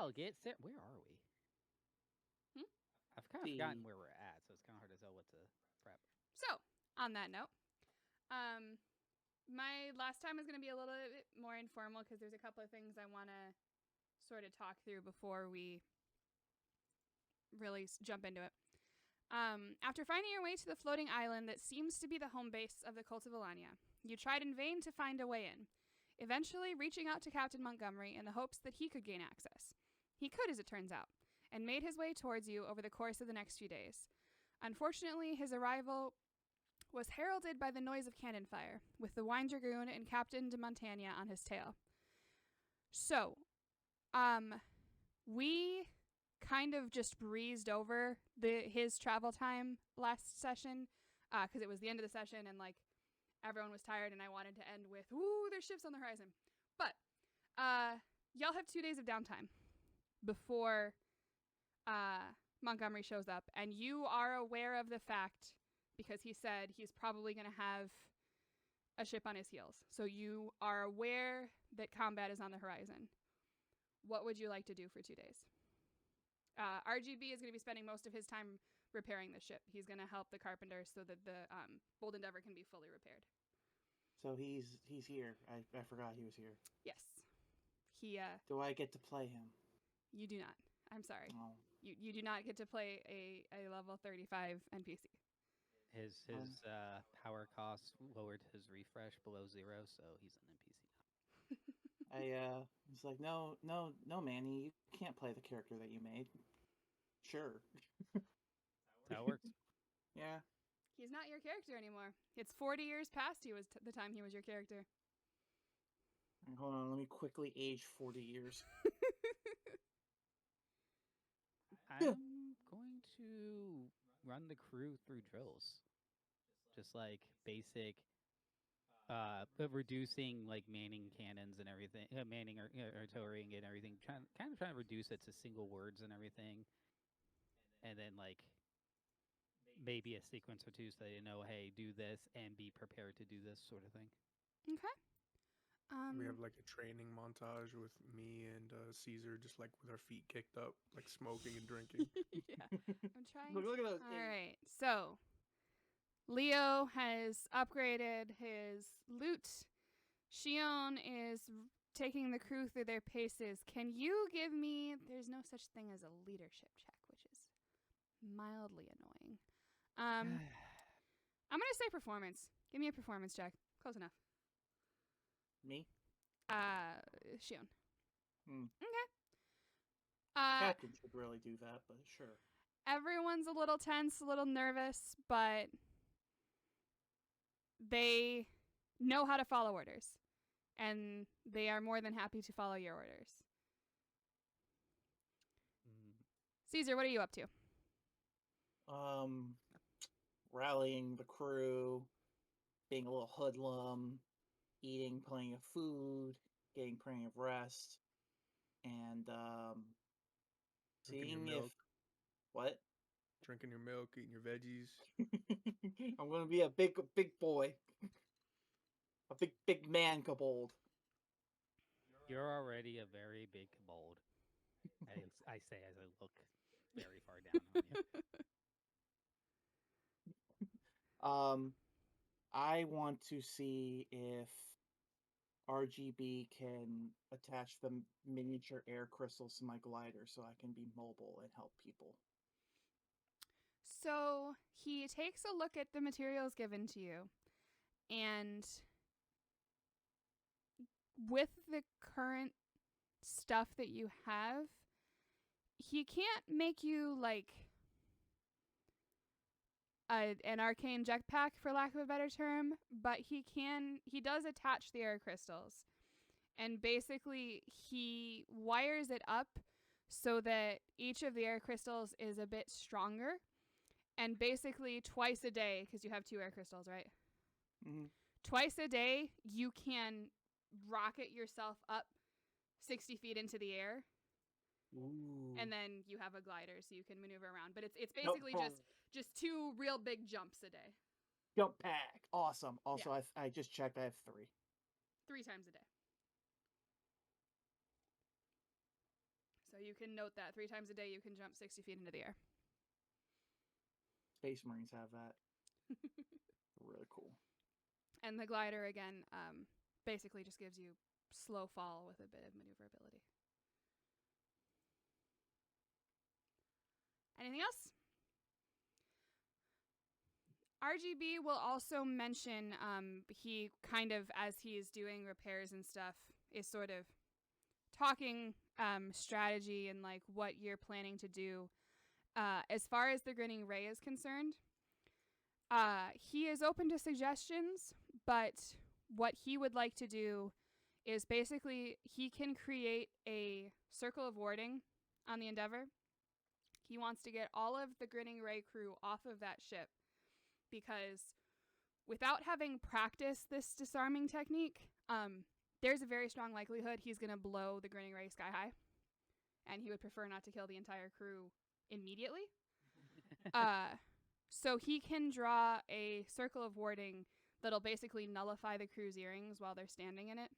Well, where are we? Hmm? I've kind of forgotten where we're at, so it's kind of hard to tell what to prep. So, on that note, my last time is going to be a little bit more informal because there's a couple of things I want to sort of talk through before we really jump into it. After finding your way to the floating island that seems to be the home base of the Cult of Alania, you tried in vain to find a way in, eventually reaching out to Captain Montgomery in the hopes that he could gain access. He could, as it turns out, and made his way towards you over the course of the next few days. Unfortunately, his arrival was heralded by the noise of cannon fire, with the Wine Dragoon and Captain De Montanya on his tail. So, we kind of just breezed over his travel time last session, because it was the end of the session and, like, everyone was tired and I wanted to end with, ooh, there's ships on the horizon. But, y'all have 2 days of downtime before, Montgomery shows up, and you are aware of the fact, because he said he's probably going to have a ship on his heels. So you are aware that combat is on the horizon. What would you like to do for 2 days? RGB is going to be spending most of his time repairing the ship. He's going to help the carpenter so that the Bold Endeavor can be fully repaired. So he's here. I forgot he was here. Yes. He. Do I get to play him? You do not. I'm sorry. Oh. You do not get to play a level 35 NPC. His power cost lowered his refresh below 0, so he's an NPC now. I was like, no, Manny, you can't play the character that you made. Sure. That works. Yeah. He's not your character anymore. It's 40 years past the time he was your character. Hold on, let me quickly age 40 years. I'm going to run the crew through drills. Just like basic reducing like manning cannons and everything, manning artillery and everything, trying to reduce it to single words and everything. And then like maybe a sequence or two so they know, hey, do this and be prepared to do this sort of thing. Okay. We have like a training montage with me and Caesar just like with our feet kicked up, like smoking and drinking. Yeah. I'm trying. Look at those. All right. So, Leo has upgraded his loot. Shion is taking the crew through their paces. Can you give me... There's no such thing as a leadership check, which is mildly annoying. I'm going to say performance. Give me a performance check. Close enough. Me? Shion. Okay. Captain should really do that, but sure. Everyone's a little tense, a little nervous, but they know how to follow orders. And they are more than happy to follow your orders. Caesar, what are you up to? Rallying the crew, being a little hoodlum, eating plenty of food, getting plenty of rest, and Drinking your seeing if milk. what? Drinking your milk, eating your veggies. I'm gonna be a big boy, a big man kobold. You're already a very big kobold. I say as I look very far down on you. I want to see if RGB can attach the miniature air crystals to my glider so I can be mobile and help people. So he takes a look at the materials given to you, and with the current stuff that you have, he can't make you like an arcane jetpack, for lack of a better term, but he does attach the air crystals, and basically he wires it up so that each of the air crystals is a bit stronger, and basically twice a day, because you have 2 air crystals, right? Mm-hmm. Twice a day you can rocket yourself up 60 feet into the air. Ooh. And then you have a glider so you can maneuver around. But it's basically just 2 real big jumps a day. Jump pack. Awesome. Also, yeah. I just checked. I have 3. 3 times a day. So So you can note that 3 times a day you can jump 60 feet into the air. Space Marines have that. Really cool. And the glider, again, basically just gives you slow fall with a bit of maneuverability. Anything else? RGB will also mention he kind of, as he is doing repairs and stuff, is sort of talking strategy and like what you're planning to do. As far as the Grinning Ray is concerned, he is open to suggestions, but what he would like to do is basically he can create a circle of warding on the Endeavor. He wants to get all of the Grinning Ray crew off of that ship because without having practiced this disarming technique, there's a very strong likelihood he's going to blow the Grinning Ray sky high, and he would prefer not to kill the entire crew immediately. So he can draw a circle of warding that'll basically nullify the crew's earrings while they're standing in it.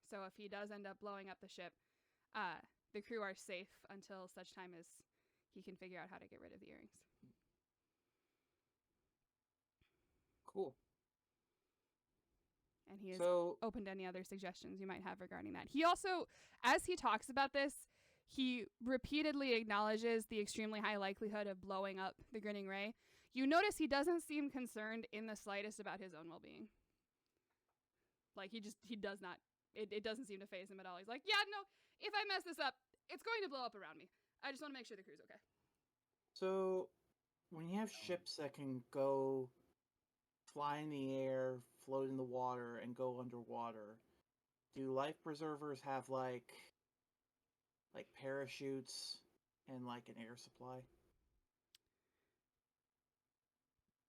So if he does end up blowing up the ship, the crew are safe until such time as he can figure out how to get rid of the earrings. Cool. And he is So, open to any other suggestions you might have regarding that. He also, as he talks about this, he repeatedly acknowledges the extremely high likelihood of blowing up the Grinning Ray. You notice he doesn't seem concerned in the slightest about his own well-being. Like, he does not, it doesn't seem to faze him at all. He's like, yeah, no, if I mess this up, it's going to blow up around me. I just want to make sure the crew's okay. so when you have ships that can go fly in the air, float in the water, and go underwater, do life preservers have like parachutes and like an air supply?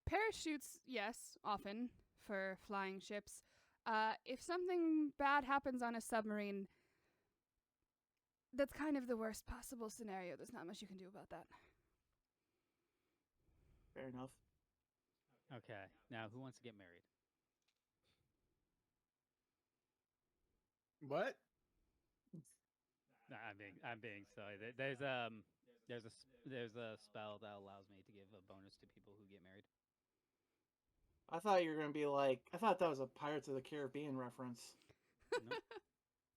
Parachutes, yes, often for flying ships. If something bad happens on a submarine, that's kind of the worst possible scenario. There's not much you can do about that. Fair enough. Okay, now who wants to get married? What? Nah, I'm being silly. There's a spell that allows me to give a bonus to people who get married. I thought you were gonna be like, I thought that was a Pirates of the Caribbean reference. Nope.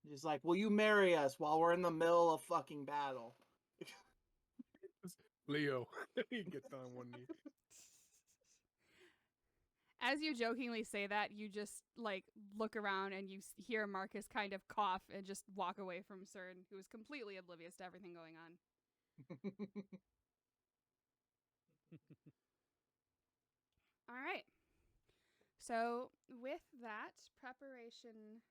Just like, will you marry us while we're in the middle of fucking battle? Leo. He gets on one knee. As you jokingly say that, you just like look around and you hear Marcus kind of cough and just walk away from CERN, who is completely oblivious to everything going on. All right. So with that preparation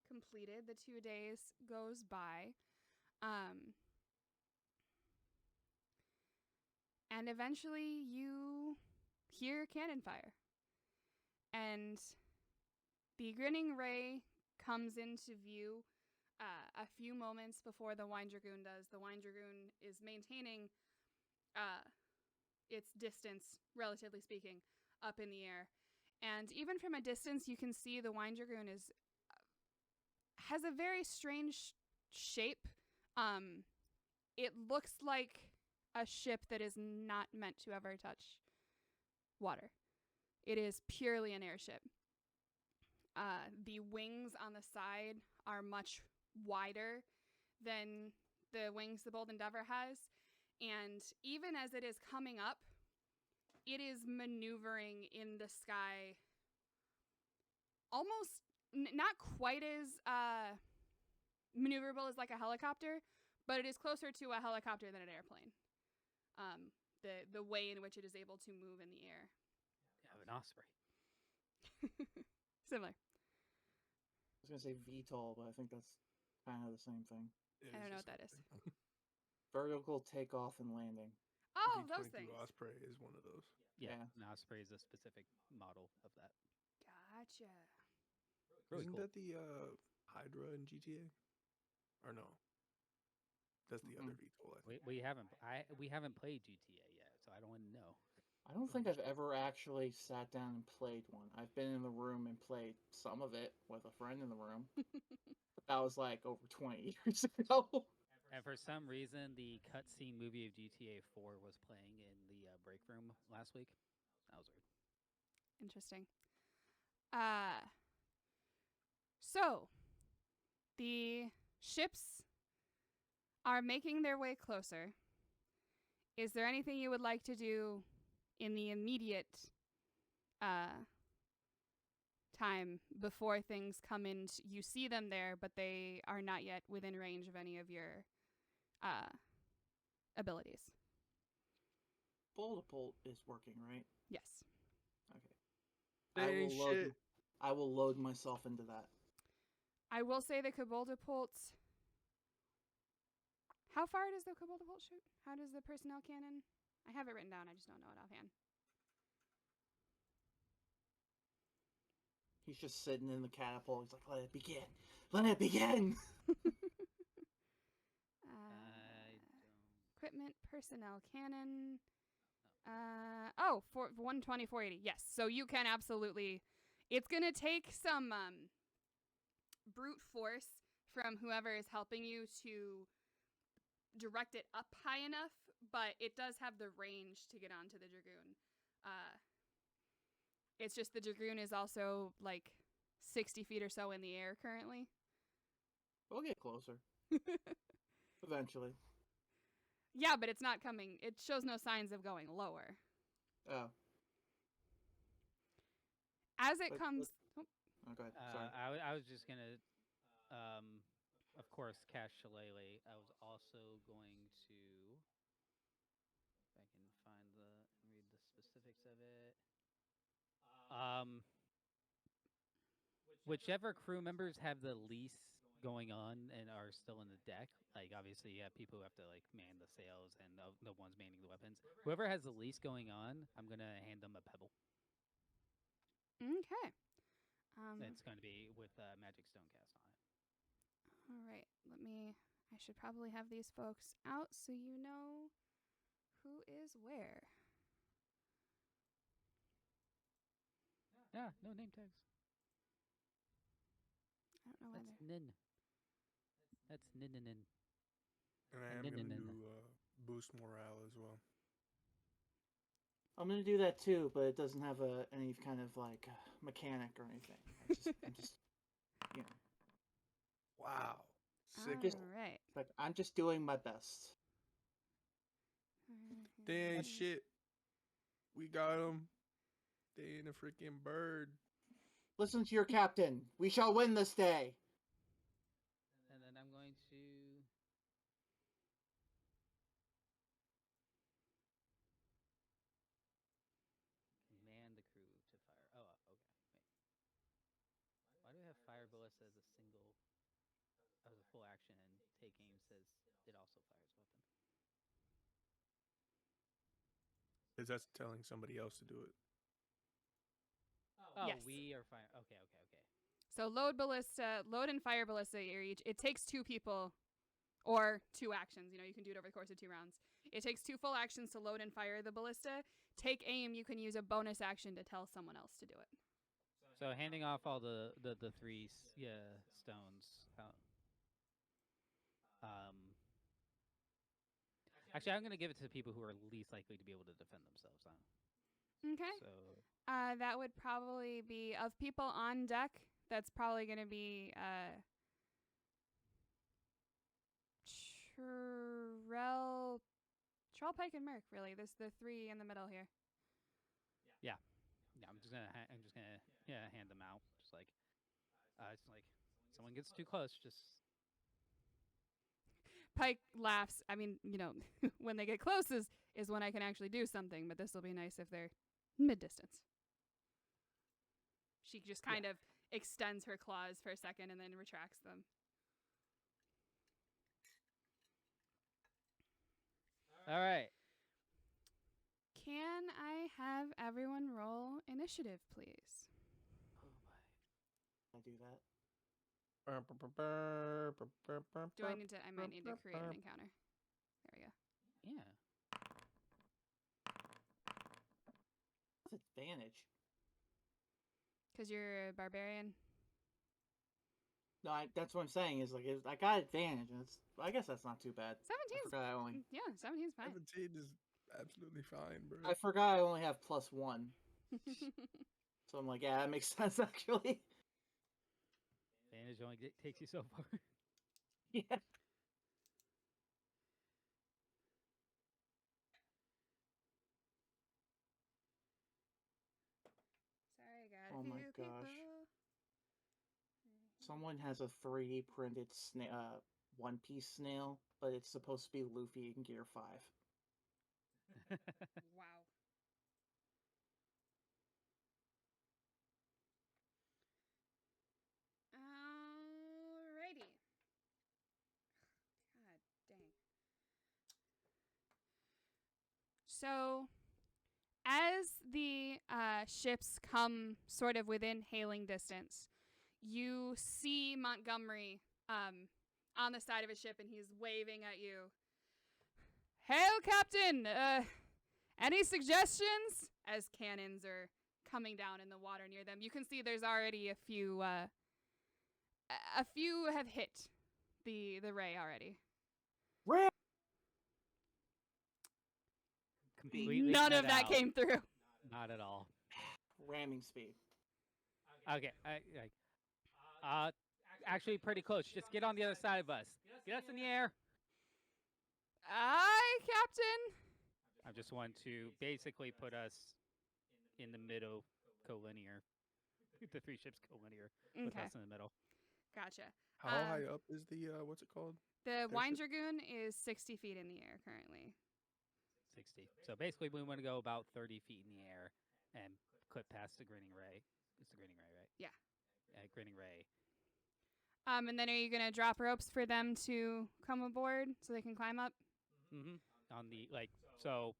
completed, the 2 days goes by. And eventually you hear cannon fire. And the Grinning Ray comes into view a few moments before the Wine Dragoon does. The Wine Dragoon is maintaining its distance, relatively speaking, up in the air. And even from a distance, you can see the Wine Dragoon has a very strange shape. It looks like a ship that is not meant to ever touch water. It is purely an airship. The wings on the side are much wider than the wings the Bold Endeavor has. And even as it is coming up, it is maneuvering in the sky almost not quite as maneuverable as like a helicopter, but it is closer to a helicopter than an airplane. The way in which it is able to move in the air. Yeah, an osprey. Similar. I was gonna say VTOL, but I think that's kind of the same thing. I don't know what that is. Vertical takeoff and landing. Oh, D22 those things. Osprey is one of those. Yeah, Yeah. an osprey is a specific model of that. Gotcha. Really Isn't cool. that the Hydra in GTA? Or no? That's the other VTOL, I think. We haven't played GTA yet, so I don't want to know. I don't think I've ever actually sat down and played one. I've been in the room and played some of it with a friend in the room. But that was like over 20 years ago. And for some reason, the cutscene movie of GTA 4 was playing in the break room last week. That was weird. Interesting. So the ships are making their way closer. Is there anything you would like to do in the immediate time before things come in? You see them there, but they are not yet within range of any of your abilities. Bolt is working, right? Yes. Okay. Shit. I will load myself into that. I will say the Catapult. How far does the Catapult shoot? How does the personnel cannon? I have it written down. I just don't know it offhand. He's just sitting in the catapult. He's like, "Let it begin! Let it begin!" Equipment, personnel cannon. For 120, 480. Yes. So you can absolutely. It's going to take some brute force from whoever is helping you to direct it up high enough, but it does have the range to get onto the Dragoon. It's just the Dragoon is also like 60 feet or so in the air currently. We'll get closer. Eventually. Yeah, but it's not coming. It shows no signs of going lower. Oh. As it comes... Oh, go ahead. Sorry. I was just going to, of course, cast Shillelagh. I was also going to, if I can find read the specifics of it. Whichever crew members have the least going on and are still in the deck, like obviously you have people who have to like man the sails and the ones manning the weapons. Whoever has the least going on, I'm gonna hand them a pebble. Okay. It's going to be with Magic Stone cast on it. All right. I should probably have these folks out so you know who is where. Yeah, no name tags. I don't know why That's Nin. That's Nin. And I am going to do boost morale as well. I'm gonna do that too, but it doesn't have any kind of like mechanic or anything. I'm just, you know. Wow. All right. Like I'm just doing my best. They ain't shit. We got them. They ain't a freaking bird. Listen to your captain. We shall win this day. And then I'm going to command the crew to fire. Oh, okay. Wait. Why do I have fire ballista as a full action, and take aim says it also fires weapon? Because that's telling somebody else to do it. Oh, yes. We are fire. Okay. So load and fire ballista are each. It takes 2 people or 2 actions. You can do it over the course of 2 rounds. It takes 2 full actions to load and fire the ballista. Take aim, you can use a bonus action to tell someone else to do it. So handing off all the 3 stones. Actually, I'm going to give it to the people who are least likely to be able to defend themselves. Okay. So that would probably be, of people on deck, that's probably going to be Trell, Pike, and Merc. Really, there's the 3 in the middle here. Yeah, I'm just gonna hand them out. Just like, it's like someone gets too close, just. Pike laughs. I mean, when they get close is when I can actually do something. But this will be nice if they're mid-distance. She just kind of extends her claws for a second and then retracts them. All right. Can I have everyone roll initiative, please? Oh my! I do that. Do I need to? I might need to create an encounter. There we go. Yeah. What's advantage? Because you're a barbarian. No, that's what I'm saying. Is like I got advantage, and I guess that's not too bad. 17's I only. yeah, 17's fine. 17 is absolutely fine, bro. I forgot I only have +1, so I'm like, yeah, that makes sense actually. Advantage only takes you so far. Yeah. Sorry, God. Oh my gosh. Someone has a 3D printed One Piece snail, but it's supposed to be Luffy in Gear 5. Wow. Alrighty. God dang. So, as the ships come sort of within hailing distance, you see Montgomery on the side of a ship, and he's waving at you. Hail, Captain! Any suggestions? As cannons are coming down in the water near them, you can see there's already a few have hit the ray already. Ray! Completely None cut of that out. came through. Not at all. Ramming speed. Okay, actually pretty close. Just get on the other side of us. Get us in the air. Aye, Captain. I just want to basically put us in the middle, collinear. The three ships collinear with Okay, us in the middle. gotcha. How high up is the what's it called? The Wine Airship? Dragoon is 60 feet in the air currently. 60. So basically, we want to go about 30 feet in the air and clip past the Grinning Ray. It's the Grinning Ray, right? Yeah. Grinning Ray. And then are you gonna drop ropes for them to come aboard so they can climb up? Mm-hmm. On the so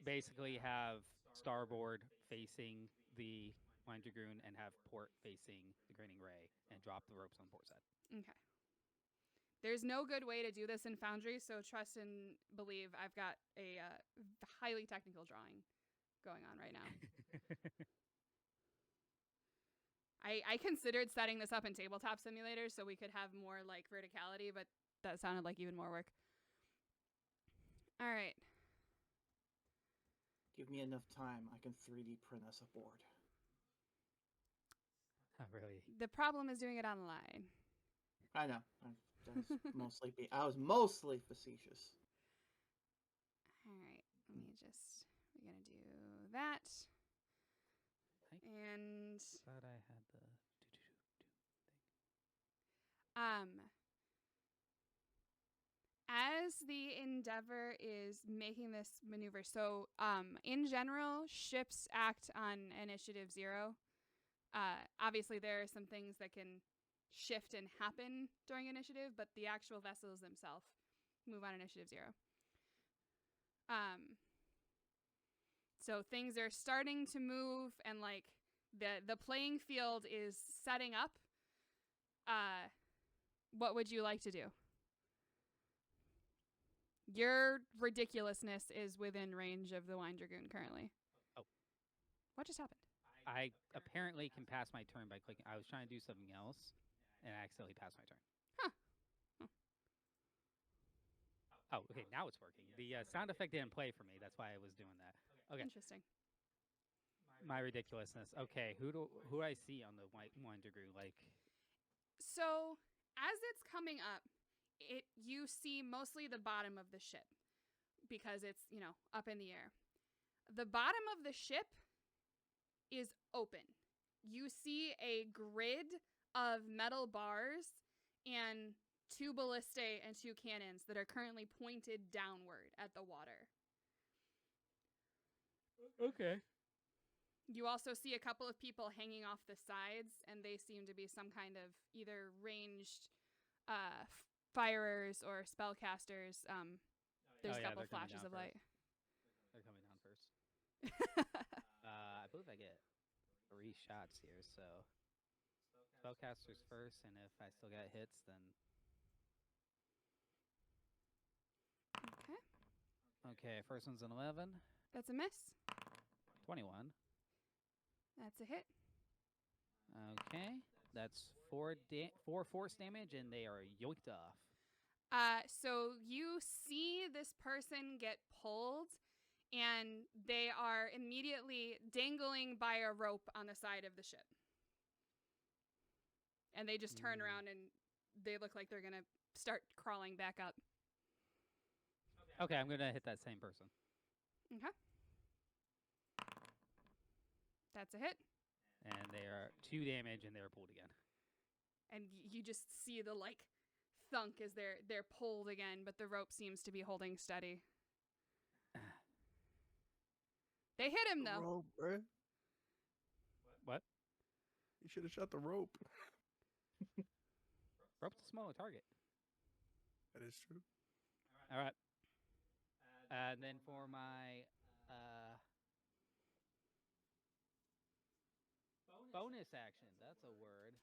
basically have starboard facing the Wine Dragoon and have port facing the Grinning Ray and drop the ropes on the port side. Okay. There's no good way to do this in Foundry, so trust and believe I've got a highly technical drawing going on right now. I considered setting this up in Tabletop Simulator so we could have more like verticality, but that sounded like even more work. All right. Give me enough time, I can 3D print us aboard. Not really. The problem is doing it online. I know. I was mostly facetious. All right. We're going to do that. And Thought I had the thing. as the Endeavor is making this maneuver, so in general, ships act on initiative 0. Obviously, there are some things that can shift and happen during initiative, but the actual vessels themselves move on initiative 0. So things are starting to move, and like the playing field is setting up. What would you like to do? Your ridiculousness is within range of the Wine Dragoon currently. Oh. What just happened? I apparently can pass my turn by clicking. I was trying to do something else, and I accidentally passed my turn. Huh. Oh, okay, now it's working. The sound effect didn't play for me. That's why I was doing that. Okay. Interesting. My ridiculousness. Okay, who do I see on the Wine Dragoon? Like, so as it's coming up, you see mostly the bottom of the ship because it's, up in the air. The bottom of the ship is open. You see a grid of metal bars and 2 ballistae and 2 cannons that are currently pointed downward at the water. okay. You also see a couple of people hanging off the sides, and they seem to be some kind of either ranged firers or spellcasters. There's a couple flashes of light. They're coming down first. I believe I get 3 shots here, so spellcasters first, and if I still got hits, then Okay. okay. First one's an 11. That's a miss. 21. That's a hit. Okay. That's four force damage, and they are yoinked off. So you see this person get pulled, and they are immediately dangling by a rope on the side of the ship. And they just turn around, and they look like they're going to start crawling back up. Okay, I'm going to hit that same person. Okay. That's a hit. And they are 2 damage, and they are pulled again. And you just see the, like, thunk as they're pulled again, but the rope seems to be holding steady. They hit him, though. Rope, bro. What? You should have shot the rope. Rope's a smaller target. That is true. All right. And then for my bonus action, that's a word.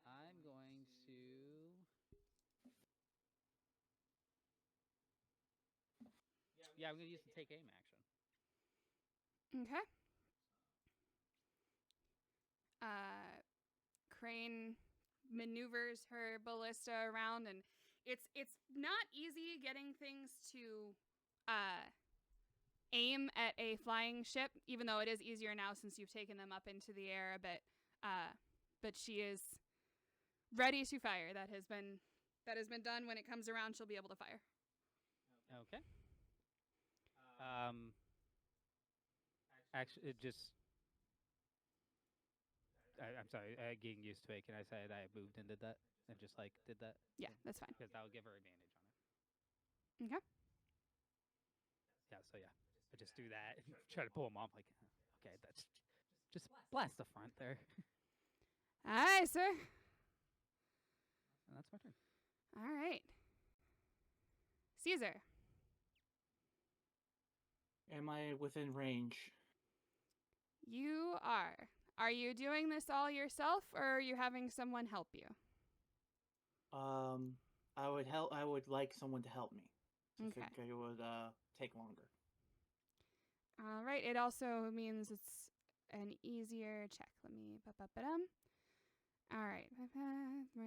I'm going to... Yeah, I'm going to use the take aim action. Okay. Crane maneuvers her ballista around, and it's not easy getting things to aim at a flying ship, even though it is easier now since you've taken them up into the air a bit. But she is ready to fire. That has been done. When it comes around, she'll be able to fire. Okay. Actually, it just... I'm sorry, getting used to it. Can I say that I moved and did that? And just, like, did that? Yeah, that's fine. Because that would give her advantage on it. Okay. Yeah, so yeah. I just do that and try to pull him off. Like, okay, that's... Just blast the front there. Aye, sir. And that's my turn. All right. Caesar. Am I within range? You are. Are you doing this all yourself, or are you having someone help you? I would like someone to help me. I Okay. think it would take longer. All right. It also means it's an easier check. Let me... All right.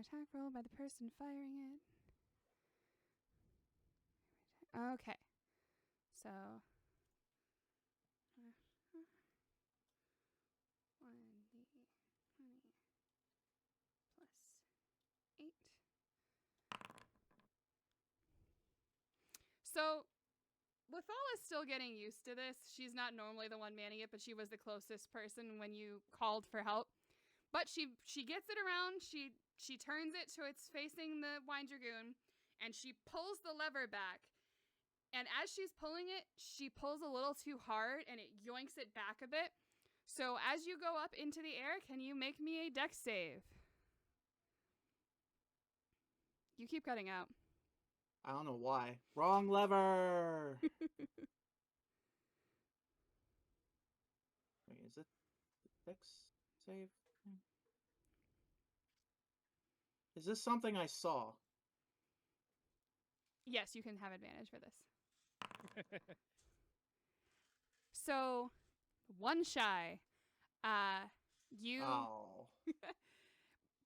Attack roll by the person firing it. Okay. So... 1d20 plus 8. So, Lethal is still getting used to this. She's not normally the one manning it, but she was the closest person when you called for help. But she gets it around. She turns it so it's facing the Wine Dragoon, and she pulls the lever back. And as she's pulling it, she pulls a little too hard, and it yoinks it back a bit. So as you go up into the air, can you make me a dex save? You keep cutting out. I don't know why. Wrong lever! Wait, is it dex save? Is this something I saw? Yes, you can have advantage for this. So, one shy. You... Oh.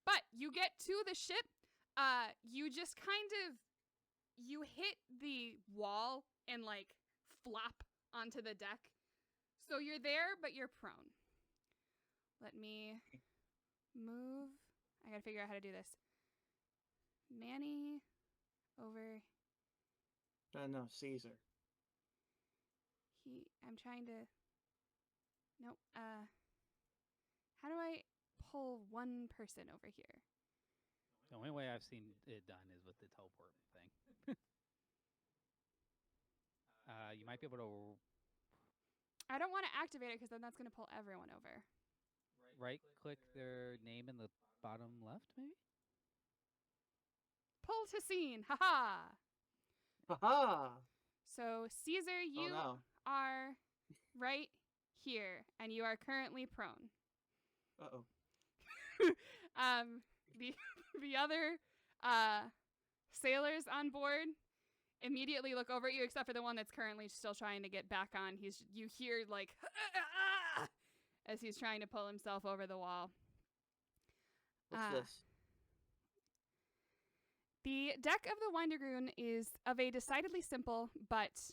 But you get to the ship. You just kind of... You hit the wall and, like, flop onto the deck. So you're there, but you're prone. Let me move. I gotta figure out how to do this. Manny over... No, Caesar. I'm trying to... Nope. How do I pull one person over here? The only way I've seen it done is with the teleport thing. You might be able to... I don't want to activate it because then that's going to pull everyone over. Right-click their name in the bottom left, maybe? Pull to scene. Ha-ha! Haha! So, Caesar, you Oh, no. are right here, and you are currently prone. Uh-oh. The other sailors on board, immediately look over at you, except for the one that's currently still trying to get back on. You hear like as he's trying to pull himself over the wall. What's this? The deck of the Wine Dragoon is of a decidedly simple but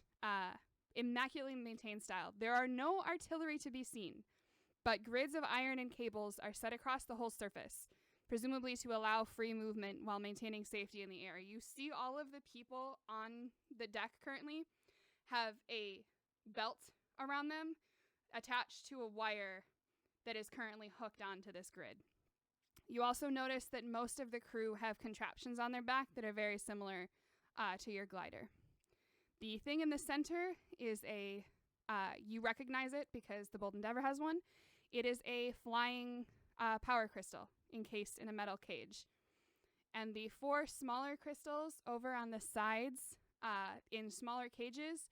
immaculately maintained style. There are no artillery to be seen, but grids of iron and cables are set across the whole surface, presumably to allow free movement while maintaining safety in the air. You see all of the people on the deck currently have a belt around them attached to a wire that is currently hooked onto this grid. You also notice that most of the crew have contraptions on their back that are very similar to your glider. The thing in the center is you recognize it because the Bold Endeavor has one. It is a flying power crystal encased in a metal cage. And the 4 smaller crystals over on the sides in smaller cages,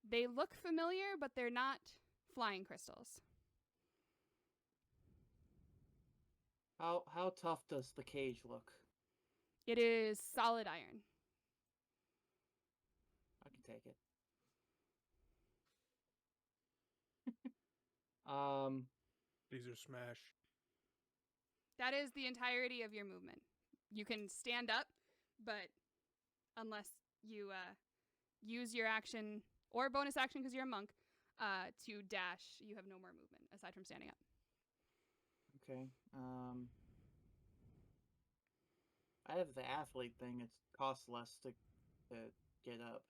they look familiar, but they're not flying crystals. How tough does the cage look? It is solid iron. I can take it. These are smash. That is the entirety of your movement. You can stand up, but unless you use your action or bonus action because you're a monk to dash, you have no more movement aside from standing up. Okay. I have the athlete thing. It costs less to get up.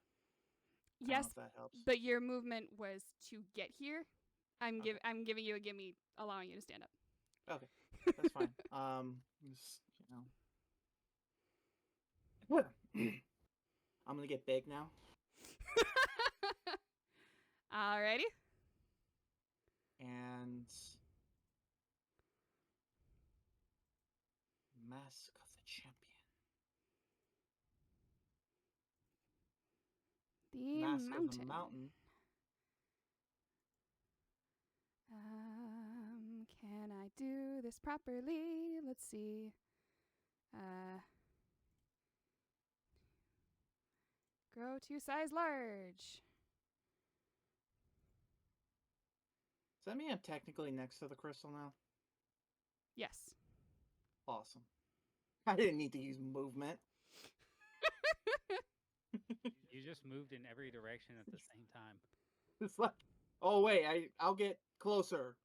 Yes, if that helps. but your movement was to get here. I'm giving you a gimme, allowing you to stand up. Okay, that's fine. Just, I'm gonna get big now. Alrighty. And Mask of the Champion. The Mask mountain. of the Mountain. Can I do this properly? Let's see. Grow to size large. Does that mean I'm technically next to the crystal now? Yes. Awesome. I didn't need to use movement. You just moved in every direction at the same time. It's like, oh wait, I'll get closer.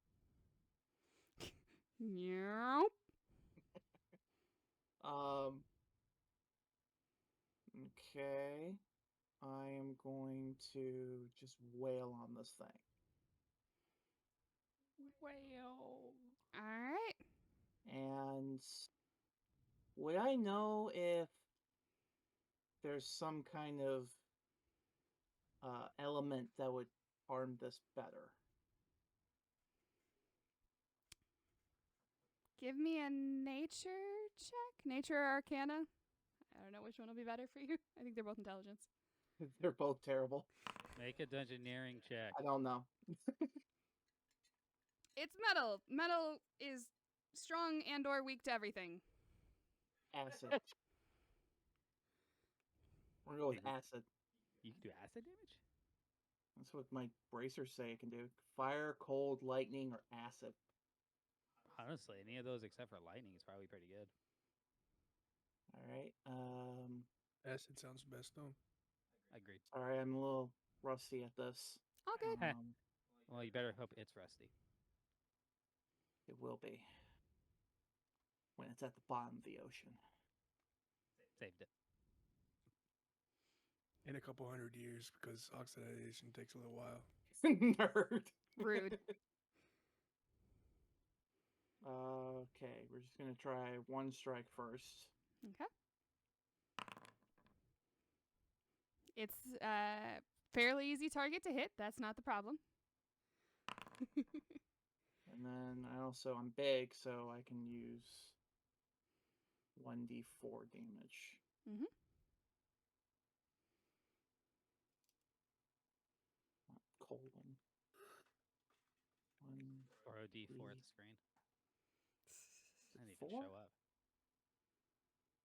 Nope. Okay. I am going to just wail on this thing. Well. Alright. And would I know if there's some kind of element that would harm this better? Give me a nature check. Nature or Arcana. I don't know which one will be better for you. I think they're both intelligence. They're both terrible. Make a dungeoneering check. I don't know. It's metal. Metal is strong and or weak to everything. Acid. We're gonna go with acid. You can do acid damage? That's what my bracers say it can do. Fire, cold, lightning, or acid. Honestly, any of those except for lightning is probably pretty good. Alright. Acid sounds best though. Agreed. Sorry, I'm a little rusty at this. All good. Well, you better hope it's rusty. It will be. When it's at the bottom of the ocean. Saved it. In a couple 100 years, because oxidation takes a little while. Nerd. Rude. Okay, we're just gonna try one strike first. Okay. It's a fairly easy target to hit. That's not the problem. And then I'm big, so I can use 1d4 damage. Mm-hmm. Colon. Or a D4 at the screen. I need to 4? show up.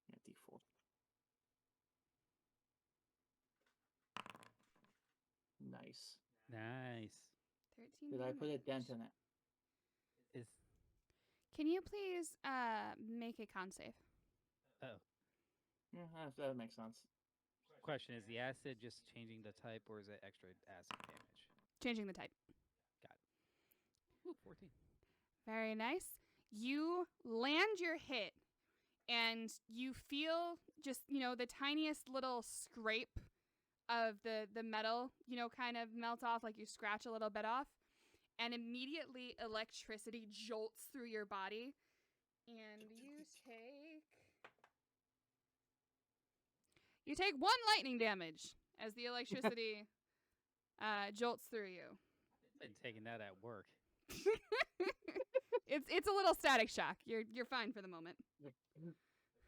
Yeah, d4. Nice. Nice. 13 Did I put a damage. dent in it? Is Can you please make a con save? Yeah, that makes sense. question: is the acid just changing the type, or is it extra acid damage? Changing the type. Got it. Ooh, 14. Very nice. You land your hit, and you feel just, the tiniest little scrape of the metal, kind of melt off, like you scratch a little bit off. And immediately electricity jolts through your body. And you take 1 lightning damage as the electricity jolts through you. Been taking that at work. It's a little static shock. You're fine for the moment.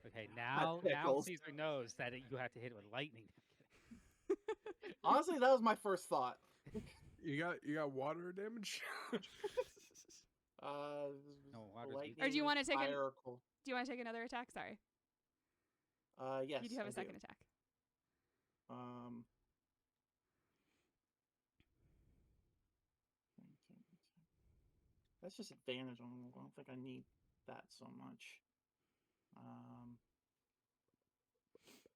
Okay, now pickles. Caesar knows that you have to hit it with lightning. Honestly, that was my first thought. You got water damage. No, water's lightning, Or do you wanna take an- fire, cold. Do you want to take another attack? Sorry. Yes. You do have I a second attack. That's just advantage. I don't think I need that so much.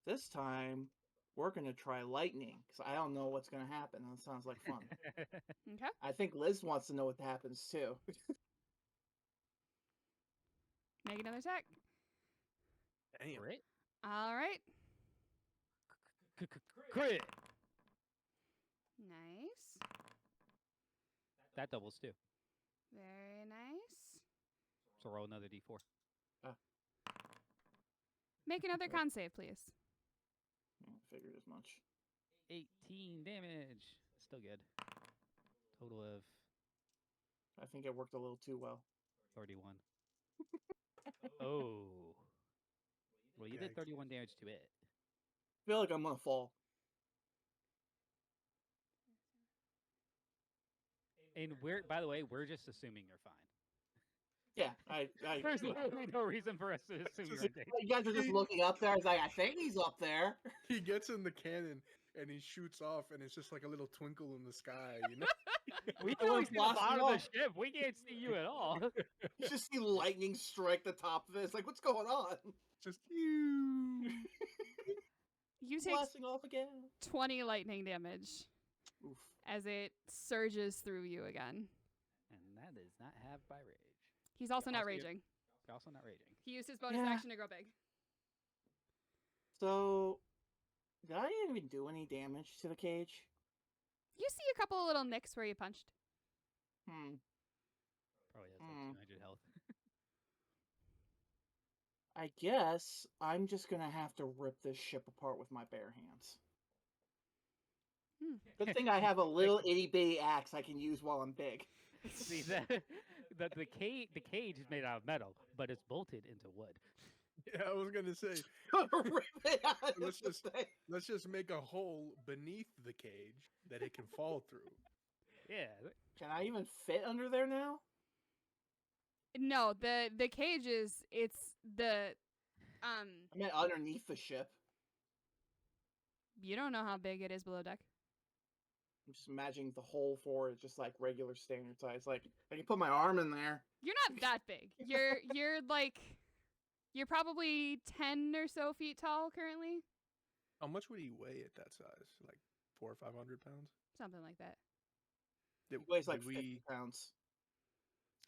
This time we're gonna try lightning because I don't know what's gonna happen. That sounds like fun. Okay. I think Liz wants to know what happens too. Make another attack. Damn. Crit? All right. Crit! Nice. That doubles too. Very nice. So roll another d4. Make another con save, please. I figured as much. 18 damage. Still good. Total of I think it worked a little too well. 31. Oh. Well, you did Yikes. 31 damage to it. I feel like I'm gonna fall. And by the way, we're just assuming you're fine. Yeah, There's literally no reason for us to assume you're Just- dead. You guys are just looking up there. I was like, I think he's up there. He gets in the cannon and he shoots off, and it's just like a little twinkle in the sky, you know? We can No only one's see the blasting bottom of the off. ship. We can't see you at all. You just see lightning strike the top of it. It's like, what's going on? Just you. You take Blasting off again. 20 lightning damage Oof. as it surges through you again. And that does not have by rage. He's also not also you're- raging. You're also not raging. He used his bonus Yeah. action to grow big. So, did I even do any damage to the cage? You see a couple of little nicks where you punched. Hmm. Probably has like 200 health. I guess I'm just gonna have to rip this ship apart with my bare hands. Good thing I have a little itty bitty axe I can use while I'm big. See the cage is made out of metal, but it's bolted into wood. Yeah, I was gonna say, Rip it out of Let's the just- thing. let's just make a hole beneath the cage that it can fall through. Yeah. Can I even fit under there now? No, the cage it's the I meant underneath the ship. you don't know how big it is below deck. I'm just imagining the hole for it, just like regular standard size. Like I can put my arm in there. You're not that big. You're probably 10 or so feet tall currently. How much would he weigh at that size? Like 400 or 500 pounds? Something like that. He weighs like did 50 pounds.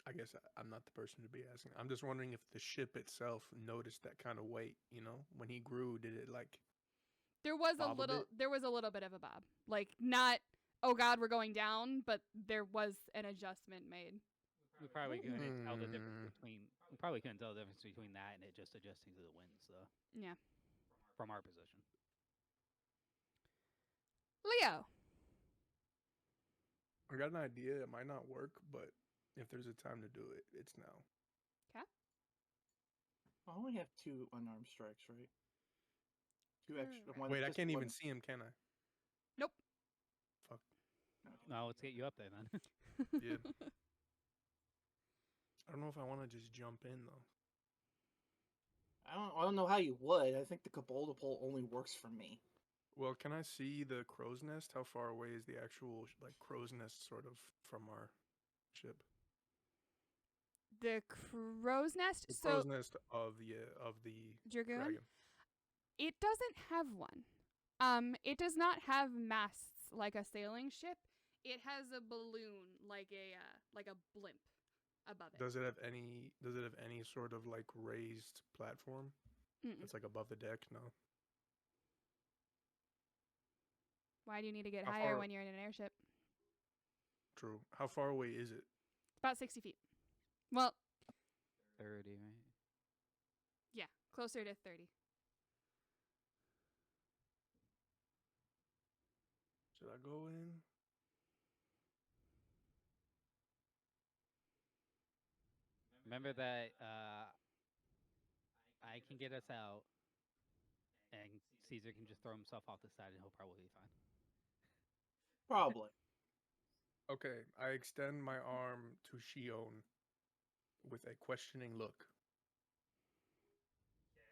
I guess I'm not the person to be asking. I'm just wondering if the ship itself noticed that kind of weight, you know? When he grew, did it like There was bob a bit? there was a little bit of a bob. Like not, oh god, we're going down, but there was an adjustment made. We probably couldn't tell the difference between. We probably couldn't tell the difference between that and it just adjusting to the winds, though. Yeah. From our position. Leo. I got an idea. It might not work, but if there's a time to do it, it's now. I only have 2 unarmed strikes, right? 2 extra. Right. One, Wait, I just can't even one- see him, can I? Nope. Fuck. No, let's get you up there then. Yeah. I don't know if I want to just jump in though. I don't know how you would. I think the Cabal pole only works for me. Well, can I see the crow's nest? How far away is the actual like crow's nest sort of from our ship? The crow's nest. The So crow's nest of the Dragoon. dragon. It doesn't have one. It does not have masts like a sailing ship. It has a balloon like a blimp above it. Does it have any sort of like raised platform? Mm-mm. It's like above the deck. No. Why do you need to get How higher far- when you're in an airship? True. How far away is it? About 60 feet. Well, 30, right? yeah, closer to 30. Should I go in? Remember that I can get us out, and Caesar can just throw himself off the side, and he'll probably be fine. Probably. Okay, I extend my arm to Shion with a questioning look.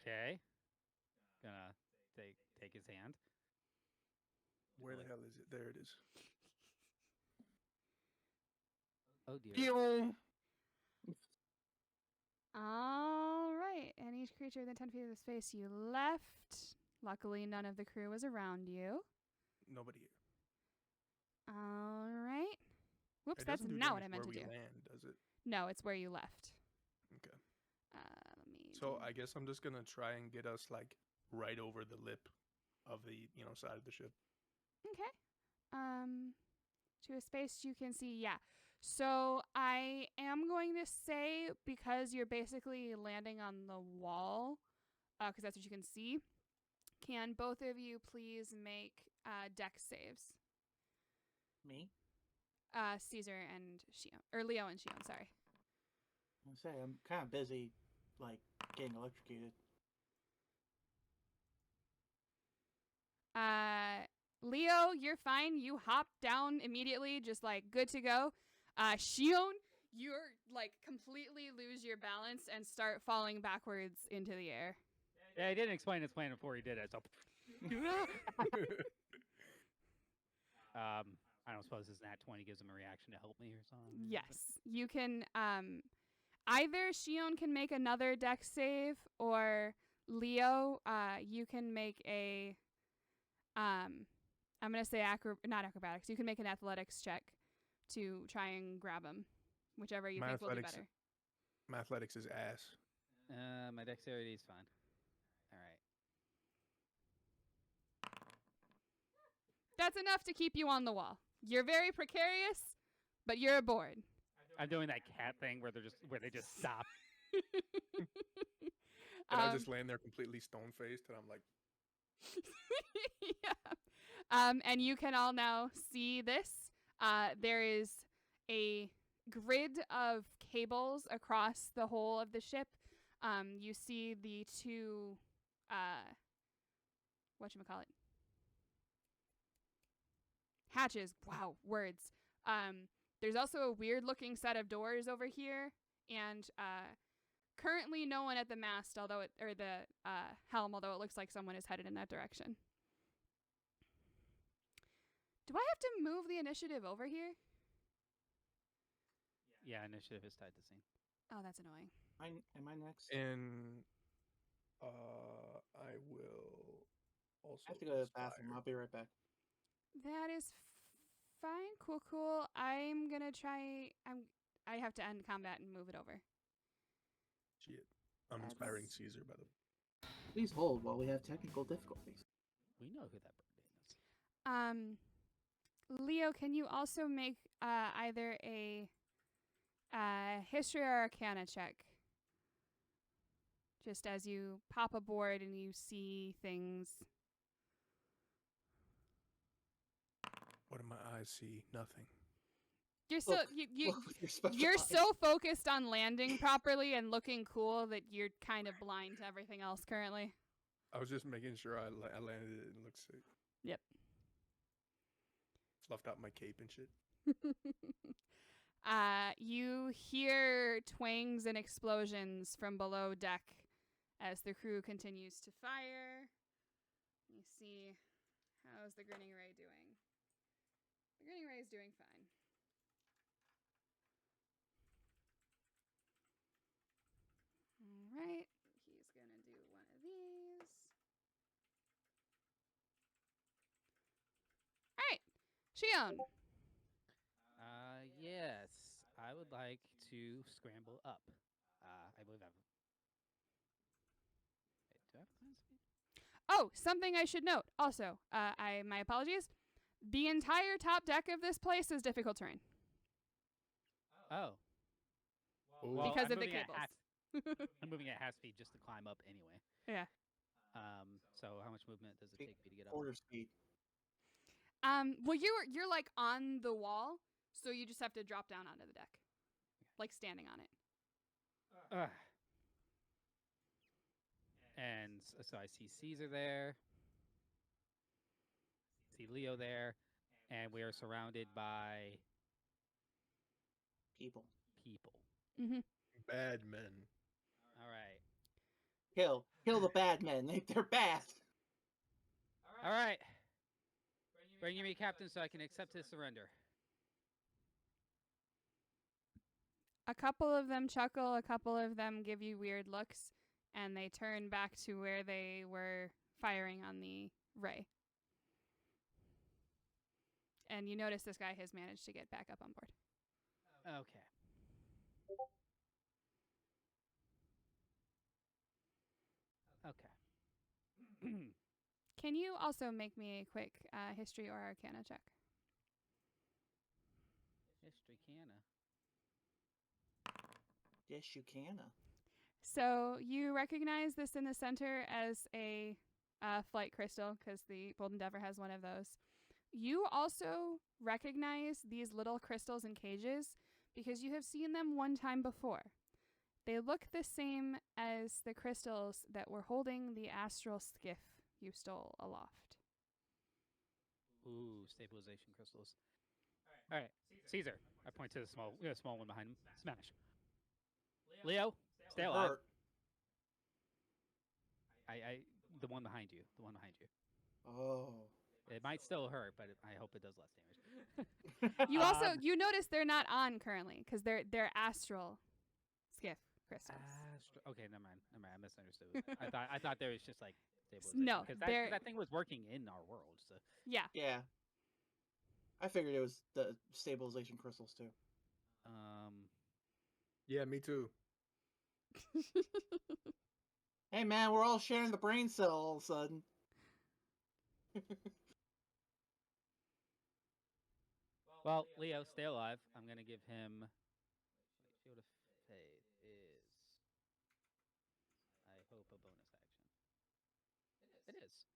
Okay. Gonna take his hand. Where the hell is it? There it is. Oh dear. Shion! All right. And each creature within 10 feet of the space you left. Luckily, none of the crew was around you. Nobody here. All right. Whoops, It that's doesn't do not what I damage meant to where do. we land, does it? No, it's where you left. Okay. Let me. So do- I guess I'm just gonna try and get us like right over the lip of the side of the ship. Okay. To a space you can see. Yeah. So I am going to say, because you're basically landing on the wall, because that's what you can see. Can both of you please make dex saves? Me? Caesar and Shion, or Leo and Shion. Sorry. I say I'm kind of busy, like getting electrocuted. Leo, you're fine. You hop down immediately, just like good to go. Shion, you're like completely lose your balance and start falling backwards into the air. Yeah, he didn't explain his plan before he did it. So, I don't suppose his nat 20 gives him a reaction to help me or something. Yes, you can. Either Shion can make another dex save, or Leo, you can make a. I'm gonna say not acrobatics. You can make an athletics check to try and grab him, whichever you My think will do athletics- better. My athletics is ass. My dexterity is fine. All right. That's enough to keep you on the wall. You're very precarious, but you're aboard. I'm doing that cat thing where they just stop. And I just land there completely stone faced, and I'm like, yeah. And you can all now see this. There is a grid of cables across the whole of the ship. You see the two, whatchamacallit? Hatches. Wow, words. There's also a weird looking set of doors over here, and currently no one at the mast, or the helm, although it looks like someone is headed in that direction. Do I have to move the initiative over here? Yeah, initiative is tied to scene. Oh, that's annoying. Am I next? and I will also. I have to go to the inspire. bathroom. I'll be right back. That is fine. Cool. I'm gonna try. I have to end combat and move it over. Shit. I'm inspiring Caesar, by the way. Please hold while we have technical difficulties. We know who that bird is. Leo, can you also make either a history or arcana check? Just as you pop aboard and you see things. What do my eyes see? Nothing. You're so Look, you Look with your special you're eyes. so focused on landing properly and looking cool that you're kind of blind to everything else currently. I was just making sure I landed it and looked sick. Yep. Fluffed out my cape and shit. You hear twangs and explosions from below deck as the crew continues to fire. You see How's the Grinning Ray doing? The Grinning Ray is doing fine. All right. He's going to do one of these. All right. Shion. Yes. I would like to scramble up. I believe I've... Wait, do I have clan speed? Oh, something I should note. Also, my apologies. The entire top deck of this place is difficult terrain. Oh. Ooh. Well, Because I'm of the moving at cables. I'm moving at half speed just to climb up anyway. Yeah. So how much movement does it take me to get up? Quarter speed. Well, you're like on the wall, so you just have to drop down onto the deck, like standing on it. And so I see Caesar there. See Leo there, and we are surrounded by People. people. Mm-hmm. Bad men. All right. Kill the bad men. They're bad. All right. Bring me captain so I can accept his surrender. A couple of them chuckle, a couple of them give you weird looks, and they turn back to where they were firing on the ray. And you notice this guy has managed to get back up on board. Okay. Okay. Can you also make me a quick history or arcana check? History canna. Yes, you can. So you recognize this in the center as a flight crystal because the Bold Endeavor has one of those. You also recognize these little crystals in cages because you have seen them one time before. They look the same as the crystals that were holding the astral skiff you stole aloft. Ooh, stabilization crystals. All right, Caesar. I point to the small one behind him. Smash. Leo, stay alive. Hurt. The one behind you. The one behind you. Oh. It might still hurt, but I hope it does less damage. You also you notice they're not on currently because they're astral skiff crystals. Okay, never mind. I misunderstood. I thought there was just like stabilization. No, because they're- that thing was working in our world. So Yeah. Yeah. I figured it was the stabilization crystals too. Yeah, me too. Hey man, we're all sharing the brain cell all of a sudden. Well, Leo, stay alive. I'm gonna give him. Shield of Faith is. I hope a bonus action. It is.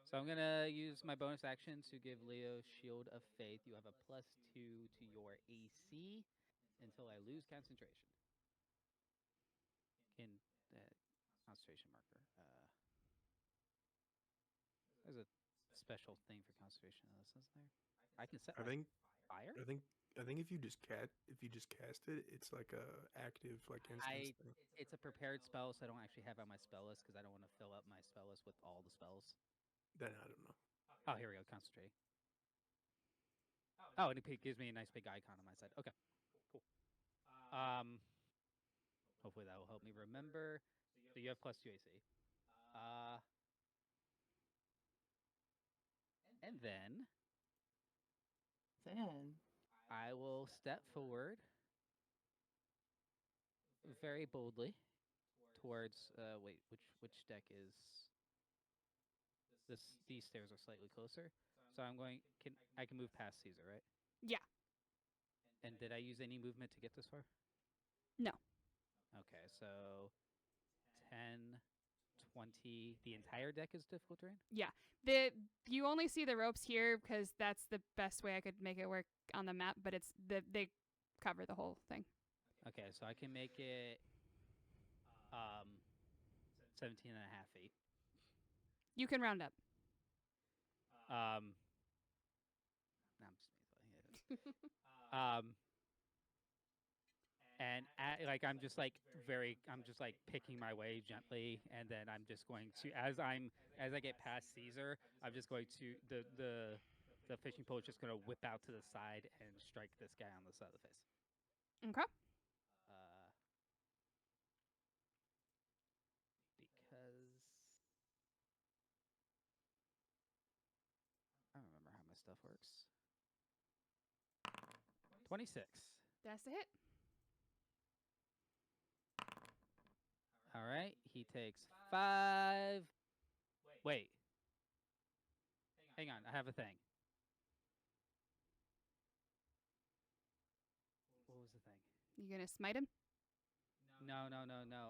So I'm gonna use my bonus action to give Leo Shield of Faith. You have a +2 to your AC until I lose concentration. In concentration marker. There's a special thing for concentration. Isn't there? I can set. I think fire. I think if you just cast it, it's like a active like instance thing. It's a prepared spell, so I don't actually have on my spell list because I don't want to fill up my spell list with all the spells. Then I don't know. Oh, here we go. Concentrate. Oh, and it gives me a nice big icon on my side. Okay, cool. Hopefully that will help me remember. So you have +2 AC. And then I will step forward very boldly towards wait, which deck is this? These stairs are slightly closer. So I'm going I can move past Caesar, right? Yeah. And did I use any movement to get this far? No. Okay, so 10, 20. The entire deck is difficult terrain? Yeah. You only see the ropes here because that's the best way I could make it work on the map, but they cover the whole thing. Okay, so I can make it 17 and a half feet. You can round up. No, I'm just And I'm just picking my way gently, and then I'm just going to as I get past Caesar, I'm just going to the fishing pole is just going to whip out to the side and strike this guy on the side of the face. Okay. Because I don't remember how my stuff works. 26. That's the hit. All right. He takes 5. Wait. Hang on. I have a thing. What was the thing? You gonna smite him? No.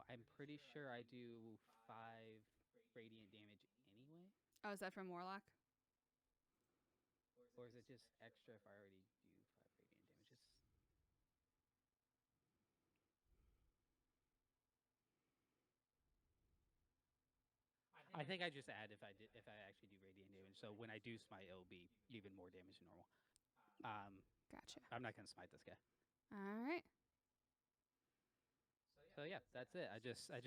I'm pretty sure I do 5 radiant damage anyway. Oh, is that from Warlock? Or is it just extra if I already do 5 radiant damages? I think I just add if I actually do radiant damage. So when I do smite, it'll be even more damage than normal. Gotcha. I'm not gonna smite this guy. All right. So yeah, that's it. I just I'm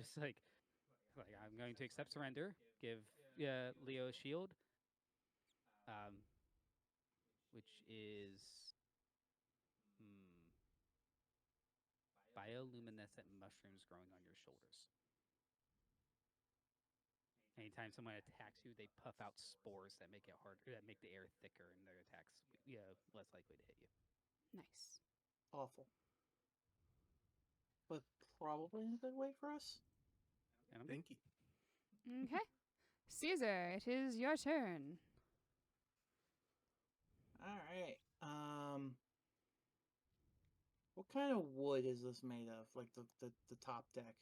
going to accept surrender, give Leo a shield, which is bioluminescent mushrooms growing on your shoulders. Anytime someone attacks you, they puff out spores that make it harder, that make the air thicker, and their attacks less likely to hit you. Nice. Awful. But probably a good way for us. Thank you. Okay. Caesar, it is your turn. All right. What kind of wood is this made of? Like the top deck?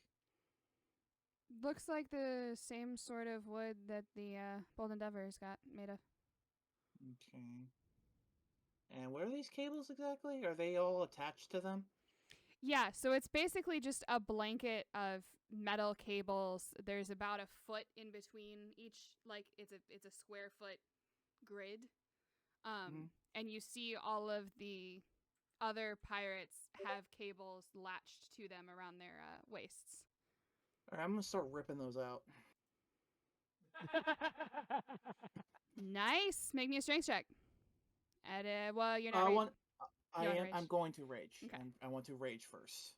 Looks like the same sort of wood that the Bold Endeavor's got made of. Okay. And what are these cables exactly? Are they all attached to them? Yeah, so it's basically just a blanket of metal cables. There's about a foot in between each, like it's a square foot grid. And you see all of the other pirates have cables latched to them around their waists. All right, I'm gonna start ripping those out. Nice. Make me a strength check. Well, you're not. I'm going to rage. Okay. I want to rage first.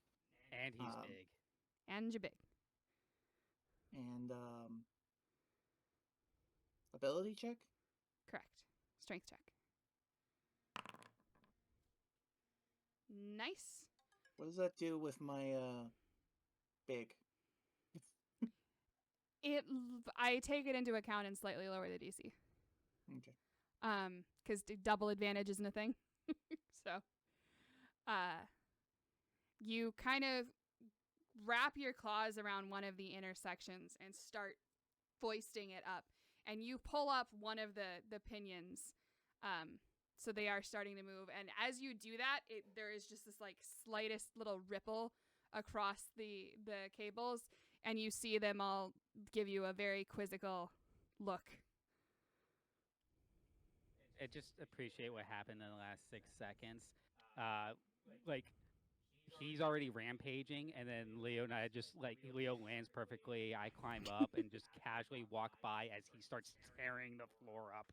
And he's big. And you're big. And ability check? Correct. Strength check. Nice. What does that do with my big? I take it into account and slightly lower the DC. Okay. Because double advantage isn't a thing. So, you kind of wrap your claws around one of the intersections and start foisting it up. And you pull up one of the pinions, so they are starting to move. And as you do that, there is just this like slightest little ripple across the cables, and you see them all give you a very quizzical look. I just appreciate what happened in the last 6 seconds. He's already rampaging, and then Leo lands perfectly. I climb up and just casually walk by as he starts tearing the floor up.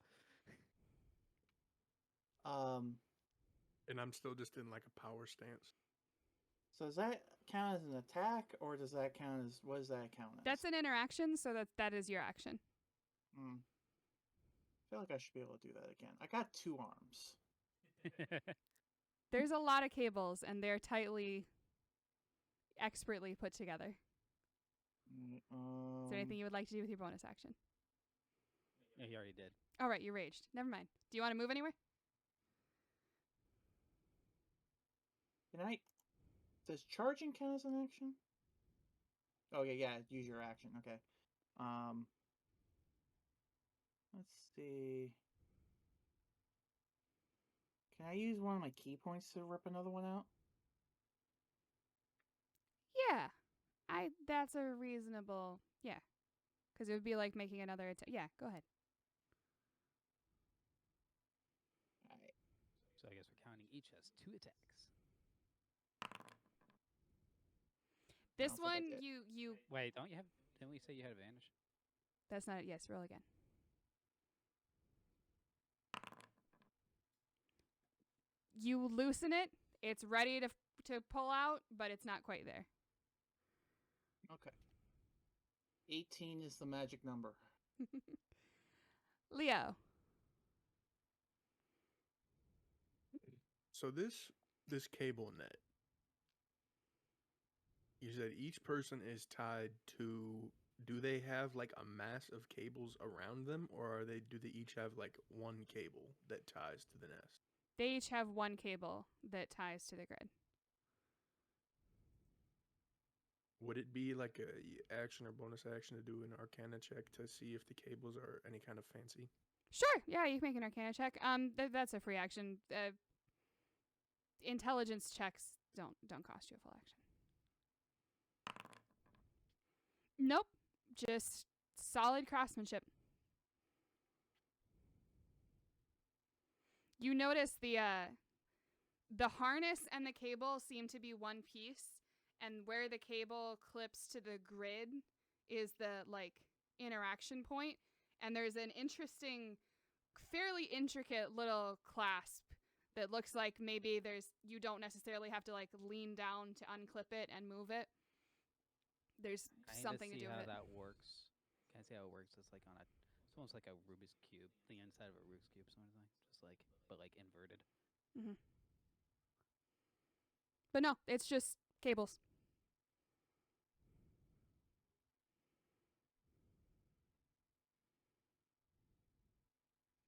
And I'm still just in like a power stance. So does that count as an attack, or does that count as, what does that count as? That's an interaction, so that is your action. I feel like I should be able to do that again. I got 2 arms. There's a lot of cables, and they're tightly, expertly put together. Is there anything you would like to do with your bonus action? Yeah, he already did. All right, you're raged. Never mind. Do you want to move anywhere? Does charging count as an action? Okay, yeah, use your action. Okay. Let's see. Can I use one of my key points to rip another one out? Yeah. That's a reasonable, yeah. Because it would be like making another attack. Yeah, go ahead. Alright. So I guess we're counting each as 2 attacks. This sounds like I one, did. you. Wait, don't you have? Didn't we say you had advantage? That's not it. Yes, roll again. You loosen it. It's ready to pull out, but it's not quite there. Okay. 18 is the magic number. Leo. So this cable net. You said each person is tied to. Do they have like a mass of cables around them, or do they each have like one cable that ties to the nest? They each have one cable that ties to the grid. Would it be like a action or bonus action to do an Arcana check to see if the cables are any kind of fancy? Sure. Yeah, you can make an Arcana check. That's a free action. Intelligence checks don't cost you a full action. Nope. Just solid craftsmanship. You notice the harness and the cable seem to be one piece, and where the cable clips to the grid is the like interaction point, and there's an interesting, fairly intricate little clasp that looks like maybe you don't necessarily have to like lean down to unclip it and move it. There's something to do with it. How that works. Can I see how it works? It's like it's almost like a Rubik's Cube, the inside of a Rubik's Cube, sort of thing. Just like, but like inverted. Mm-hmm. But no, it's just cables.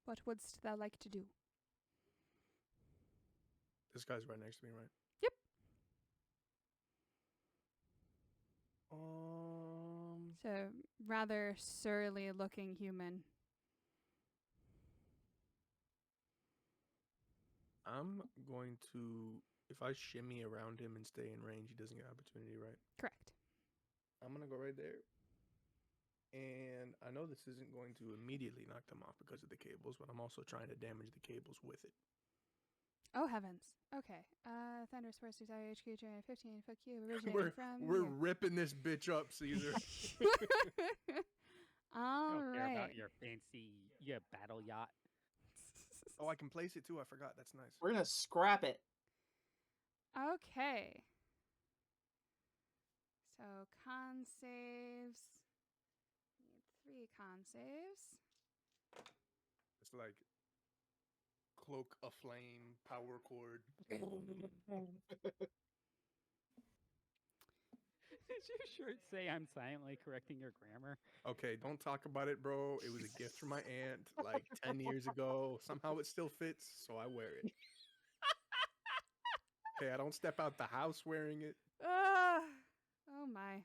What wouldst thou like to do? This guy's right next to me, right? Yep. It's a rather surly looking human. I'm going to, if I shimmy around him and stay in range, he doesn't get opportunity, right? Correct. I'm going to go right there. And I know this isn't going to immediately knock them off because of the cables, but I'm also trying to damage the cables with it. Oh, heavens. Okay. Thunderous Force Desire HQ 15. Fuck you. Originating from. We're ripping this bitch up, Caesar. All I don't care right. about your fancy battle yacht. Oh, I can place it too. I forgot. That's nice. We're gonna scrap it. Okay. So con saves. Need 3 con saves. It's like cloak of flame, power cord. Did your shirt say I'm silently correcting your grammar? Okay, don't talk about it, bro. It was a gift from my aunt like 10 years ago. Somehow it still fits, so I wear it. Okay, I don't step out the house wearing it. Oh my.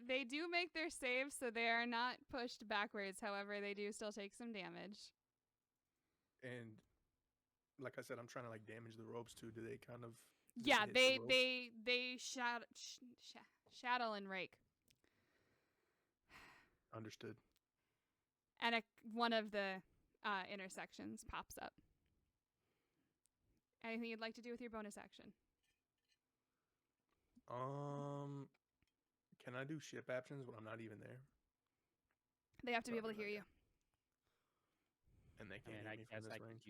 They do make their saves, so they are not pushed backwards. However, they do still take some damage. And like I said, I'm trying to like damage the ropes too. Do they kind of? Yeah, they shadow and rake. Understood. And one of the intersections pops up. Anything you'd like to do with your bonus action? Can I do ship actions when I'm not even there? They have to be able to hear you. And they can't hear me from this range.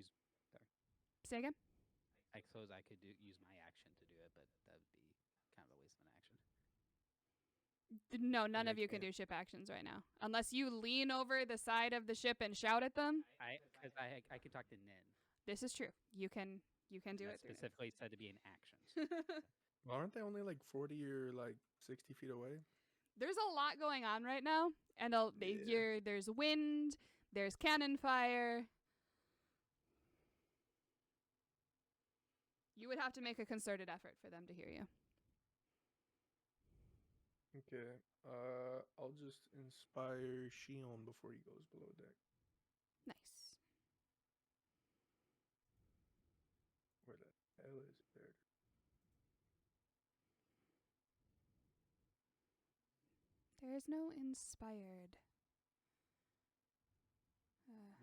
Say again? I suppose I could use my action to do it, but that would be kind of a waste of an action. No, none of you can do ship actions right now. Unless you lean over the side of the ship and shout at them. Because I could talk to Nin. This is true. You can do it. Specifically said to be an action. Well, aren't they only like 40 or like 60 feet away? There's a lot going on right now. And there's wind, there's cannon fire. You would have to make a concerted effort for them to hear you. Okay. I'll just inspire Shion before he goes below deck. Nice. Where the hell is Bear? There is no inspired.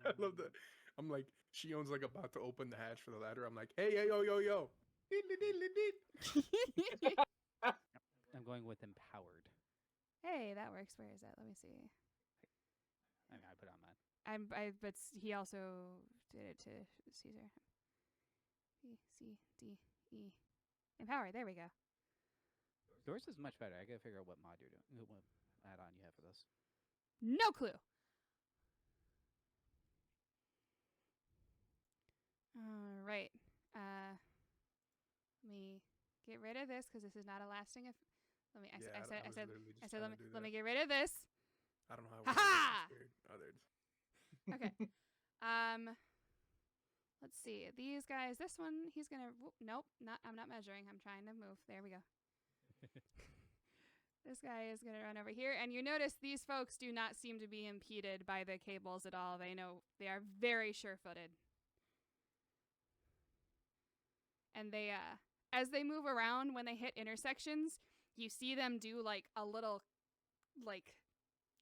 I love that. I'm like, Shion's like about to open the hatch for the ladder. I'm like, hey, yo. Diddly, diddly, did. I'm going with empowered. Hey, that works. Where is that? Let me see. I mean, I put it on that. But he also did it to Caesar. B, C, D, E. Empowered. There we go. Yours is much better. I gotta figure out what mod you're doing, what add-on you have for this. No clue. All right. Let me get rid of this because this is not a lasting. Let me. I said. Let me get rid of this. I don't know how. Ha-ha! Oh, there it is. Okay. Let's see. These guys. This one. He's gonna. Nope. I'm not measuring. I'm trying to move. There we go. This guy is gonna run over here, and you notice these folks do not seem to be impeded by the cables at all. They are very sure-footed. And they, as they move around, when they hit intersections, you see them do like a little, like,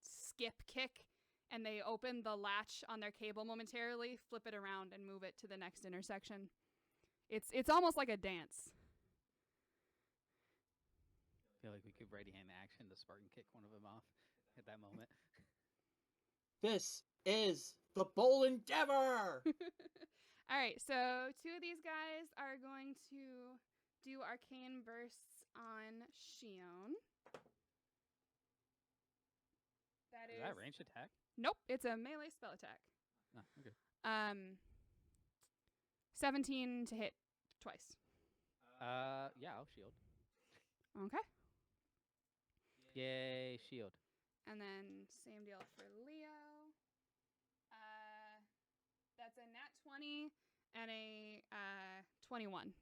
skip kick, and they open the latch on their cable momentarily, flip it around, and move it to the next intersection. It's almost like a dance. I feel like we could ready hand action to Spartan kick one of them off at that moment. This is the Bold Endeavor! All right, so two of these guys are going to do arcane bursts on Shion. Is that ranged attack? Nope, it's a melee spell attack. Oh, okay. 17 to hit twice. Yeah, I'll shield. Okay. Yay, shield. And then same deal for Leo. That's a nat 20 and a 21.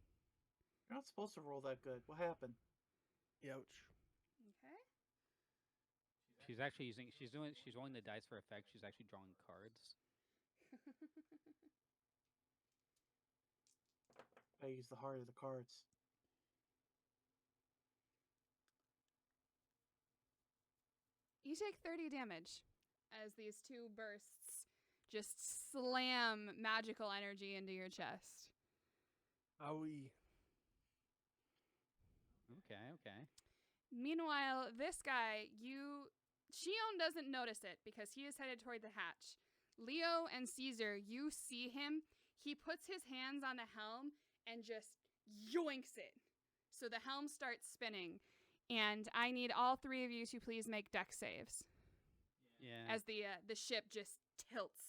You're not supposed to roll that good. What happened? Ouch. Okay. She's actually she's rolling the dice for effect. She's actually drawing cards. I use the heart of the cards. You take 30 damage as these two bursts just slam magical energy into your chest. Owie. Okay. Meanwhile, this guy, Shion doesn't notice it because he is headed toward the hatch. Leo and Caesar, you see him. He puts his hands on the helm and just yoinks it. So the helm starts spinning. And I need all three of you to please make deck saves. Yeah. As the ship just tilts.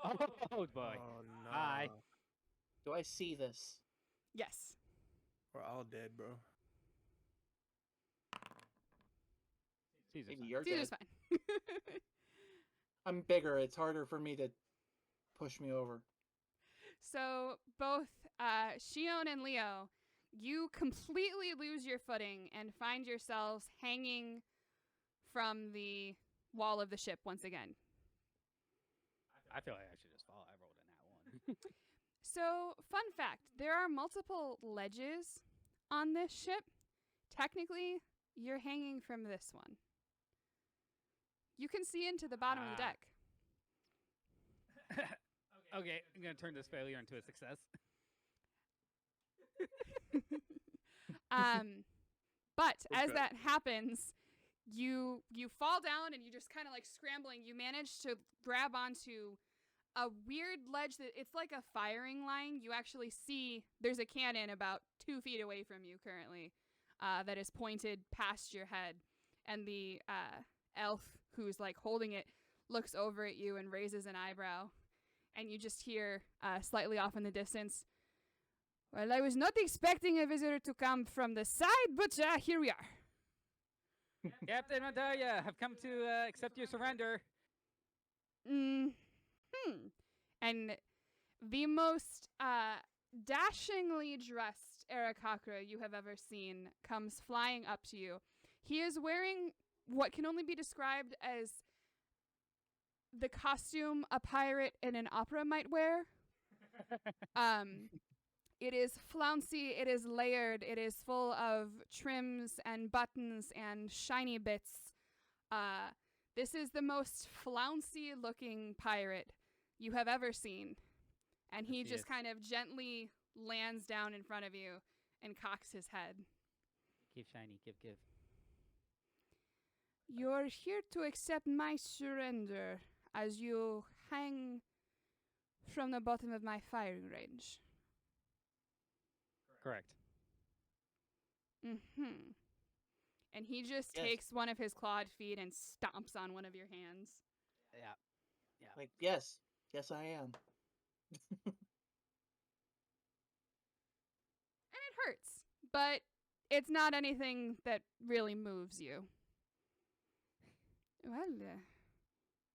Oh boy. Oh, no. Hi. Do I see this? Yes. We're all dead, bro. Caesar's Maybe fine. you're Caesar's dead. fine. I'm bigger. It's harder for me to push me over. So both Shion and Leo, you completely lose your footing and find yourselves hanging from the wall of the ship once again. I feel like I should just fall. I rolled a nat 1. So, fun fact, there are multiple ledges on this ship. Technically, you're hanging from this one. You can see into the bottom of the deck. Okay, I'm going to turn this failure into a success. But as Okay. that happens, you fall down and you just kind of like scrambling. You manage to grab onto a weird ledge that it's like a firing line. You actually see there's a cannon about 2 feet away from you currently that is pointed past your head. And the elf who's like holding it looks over at you and raises an eyebrow. And you just hear slightly off in the distance, "Well, I was not expecting a visitor to come from the side, but here we are." Captain De Montanya, have come to accept your surrender. And the most dashingly dressed Arakakra you have ever seen comes flying up to you. He is wearing what can only be described as the costume a pirate in an opera might wear. It is flouncy, it is layered, it is full of trims and buttons and shiny bits. This is the most flouncy looking pirate you have ever seen. And he Yes, he just is. kind of gently lands down in front of you and cocks his head. Give shiny, give. You're here to accept my surrender as you hang from the bottom of my firing range. Correct. Mm-hmm. And he just Yes. takes one of his clawed feet and stomps on one of your hands. Yeah. Like, yes, I am. And it hurts, but it's not anything that really moves you. Well,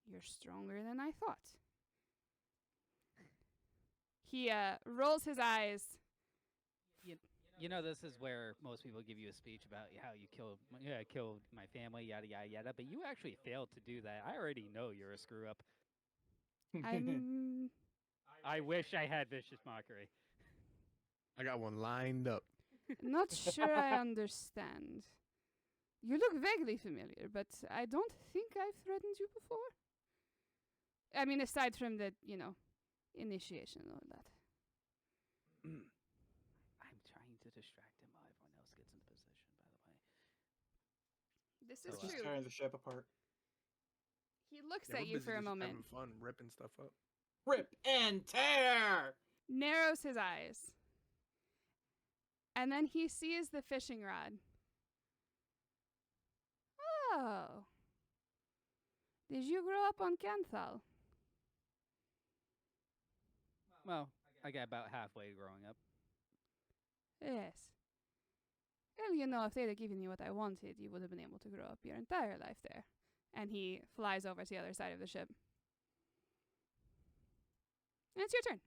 you're stronger than I thought. He rolls his eyes. You know, this is where most people give you a speech about how you killed my family, yada yada yada. But you actually failed to do that. I already know you're a screw up. I'm I wish I had vicious mockery. I got one lined up. not sure I understand. You look vaguely familiar, but I don't think I've threatened you before. I mean, aside from the, initiation and all that. I'm trying to distract him while everyone else gets into position, by the way. This Oh, is Just true. tearing the ship apart. He looks Yeah, at we're you busy for a just moment, having fun, ripping stuff up. Rip and tear! narrows his eyes, and then he sees the fishing rod. Oh. Did you grow up on Canthal? Well, I got about halfway growing up. Yes. Well, if they'd have given you what I wanted, you would have been able to grow up your entire life there. And he flies over to the other side of the ship. And it's your turn.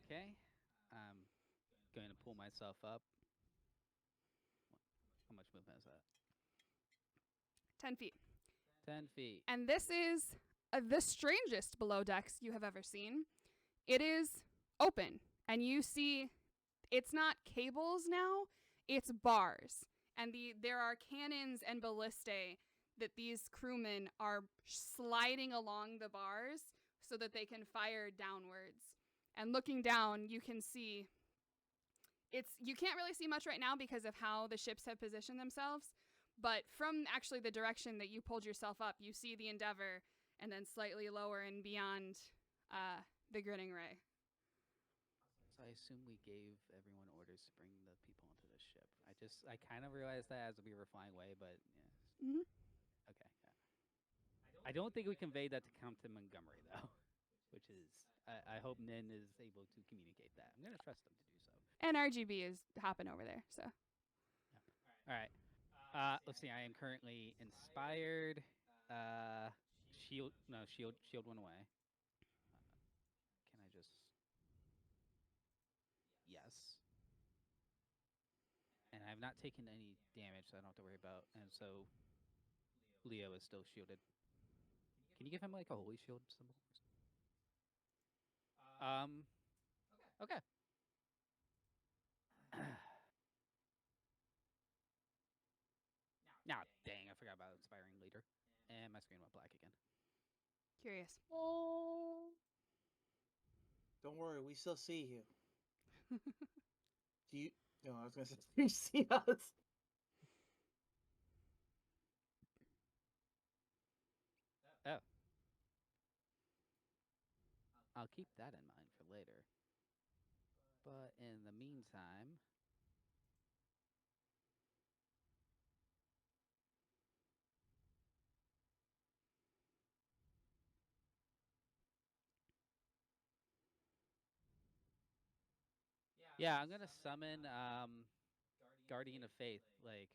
Okay. I'm going to pull myself up. How much movement is that? 10 feet. 10 feet. And this is the strangest below decks you have ever seen. It is open, and you see it's not cables now, it's bars. And there are cannons and ballistae that these crewmen are sliding along the bars so that they can fire downwards. And looking down, you can see you can't really see much right now because of how the ships have positioned themselves. But from actually the direction that you pulled yourself up, you see the Endeavor, and then slightly lower and beyond the Grinning Ray. So I assume we gave everyone orders to bring the people onto the ship. I kind of realized that as we were flying away, but yeah. Mm-hmm. Okay. Yeah. I don't think we conveyed that to Captain Montgomery, though, which is, I hope Nin is able to communicate that. I'm going to trust them to do so. And RGB is hopping over there, so. All right. Let's see. I am currently inspired. Shield went away. Can I just? Yes. And I've not taken any damage, so I don't have to worry about. And so, Leo is still shielded. Can you give him like a holy shield symbol? Okay. Now, dang, I forgot about inspiring leader, and my screen went black again. Curious. Don't worry, we still see you. Do you? No, I was gonna say, do you see us? Oh. I'll keep that in mind for later. But in the meantime, yeah, I'm gonna summon Guardian of Faith, like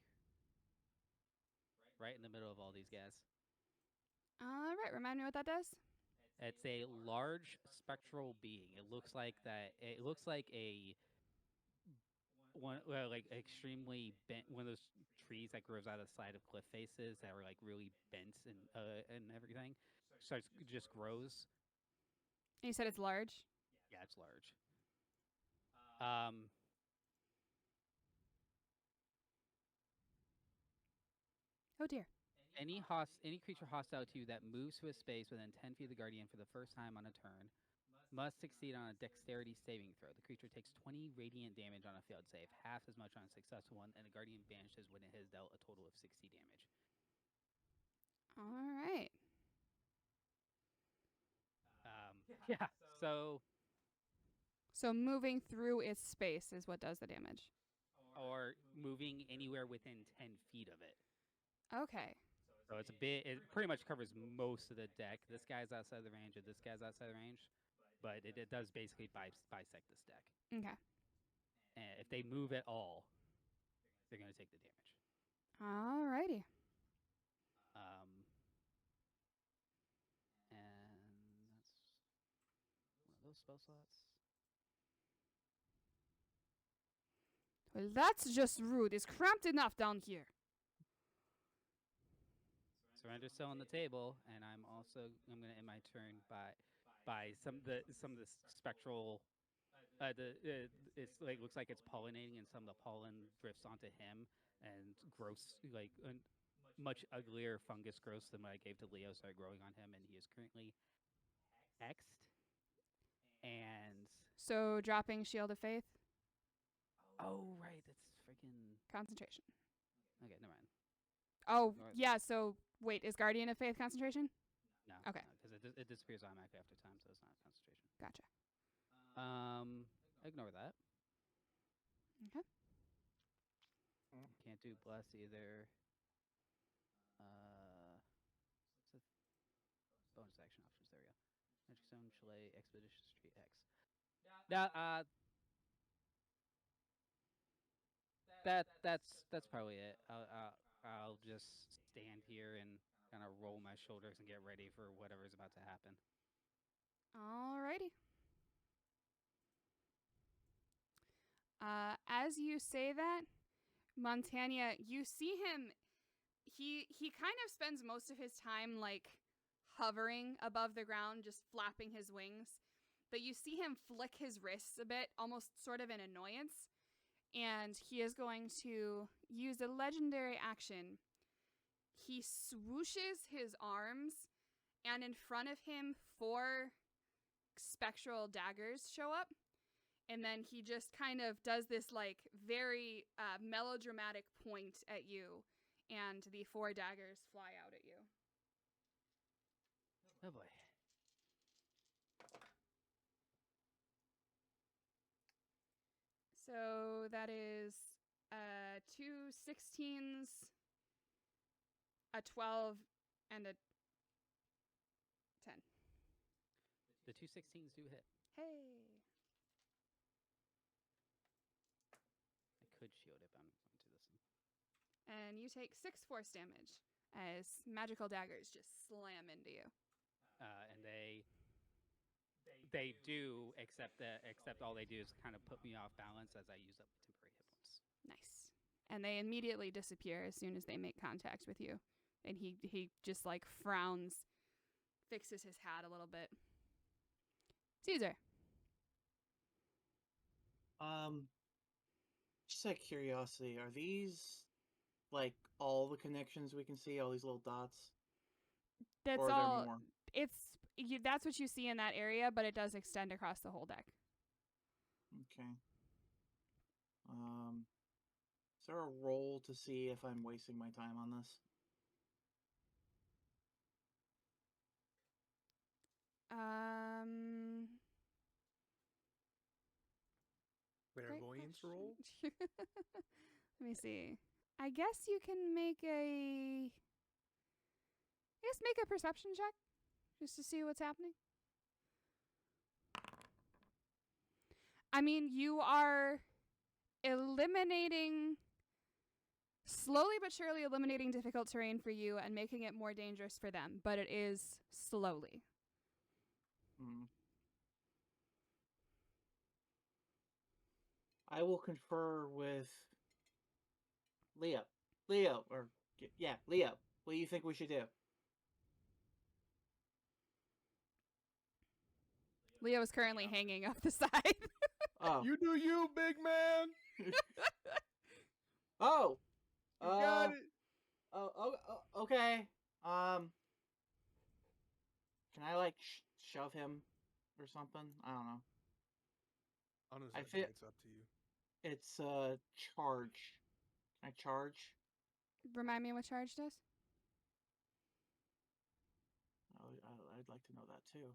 right in the middle of all these guys. All right, remind me what that does. It's a large spectral being. It looks like that. It looks like like extremely bent, one of those trees that grows out of the side of cliff faces that are like really bent and everything. Just grows. You said it's large? Yeah, it's large. Oh dear. Any creature hostile to you that moves to a space within 10 feet of the Guardian for the first time on a turn must succeed on a Dexterity saving throw. The creature takes 20 radiant damage on a failed save, half as much on a successful one, and the Guardian vanishes when it has dealt a total of 60 damage. All right. Yeah. So moving through its space is what does the damage. or moving anywhere within 10 feet of it. Okay. So it's a bit. It pretty much covers most of the deck. This guy's outside the range, or this guy's outside the range, but it does basically bisect this deck. Okay. And if they move at all, they're going to take the damage. All righty. And that's one of those spell slots. Well, that's just rude. It's cramped enough down here. Surrender still on the table, and I'm going to end my turn by some of the spectral. It's like looks like it's pollinating, and some of the pollen drifts onto him, and gross much uglier fungus growths than what I gave to Leo started growing on him, and he is currently hexed. And So dropping Shield of Faith. oh right, that's freaking Concentration. okay. Never mind. Oh, Alright. yeah, so wait, is Guardian of Faith concentration? No. Okay. Because it disappears automatically after time, so it's not concentration. Gotcha. Ignore that. Okay. Can't do bless either. Bonus action options. There we go. Magic Zone, Chalet, Expeditious Street X. That's probably it. I'll just stand here and kind of roll my shoulders and get ready for whatever's about to happen. Alrighty. As you say that, Montanya, you see him. He kind of spends most of his time like hovering above the ground, just flapping his wings. But you see him flick his wrists a bit, almost sort of in annoyance. And he is going to use a legendary action. He swooshes his arms, and in front of him, 4 spectral daggers show up. And then he just kind of does this like very melodramatic point at you, and the 4 daggers fly out at you. Oh boy. So that is 2 16s, a 12, and a 10. The 2 16s do hit. Hey. I could shield it, but I'm going to this one. And you take 6 force damage as magical daggers just slam into you. And they do, except all they do is kind of put me off balance as I use up temporary hit points. Nice. And they immediately disappear as soon as they make contact with you. And he just like frowns, fixes his hat a little bit. Caesar. Just out of curiosity, are these like all the connections we can see? All these little dots? That's or are all. there more? That's what you see in that area, but it does extend across the whole deck. Okay. Is there a roll to see if I'm wasting my time on this? Clairvoyance roll? Let me see. I guess you can make a perception check just to see what's happening. I mean, you are slowly but surely eliminating difficult terrain for you and making it more dangerous for them, but it is slowly. I will confer with Leo. Leo. What do you think we should do? Leo is currently hanging off the side. Oh. You do you, big man! Oh! You got it! Oh, okay. Can I like shove him or something? I don't know. Honestly, I I feel think it's up to you. it's charge. Can I charge? Remind me what charge does? I'd like to know that too.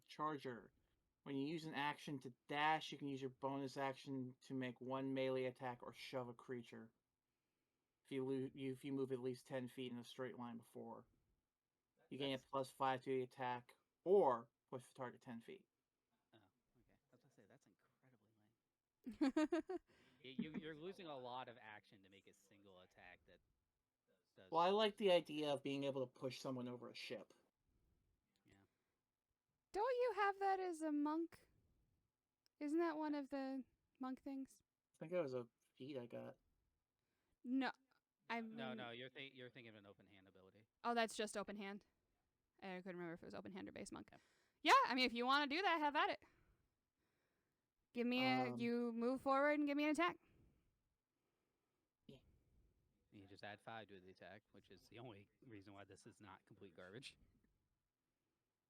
Charger. When you use an action to dash, you can use your bonus action to make one melee attack or shove a creature. If you move at least 10 feet in a straight line before, you gain a +5 to the attack or push the target 10 feet. Oh, okay. I was gonna say that's incredibly lame. You're losing a lot of action to make a single attack that does. Well, I like the idea of being able to push someone over a ship. Yeah. Don't you have that as a monk? Isn't that one of the monk things? I think it was a feat I got. No. No, you're thinking of an open hand ability. Oh, that's just open hand. I couldn't remember if it was open hand or base monk. Yeah, I mean, if you want to do that, have at it. Give me you move forward and give me an attack. Yeah. You just add 5 to the attack, which is the only reason why this is not complete garbage.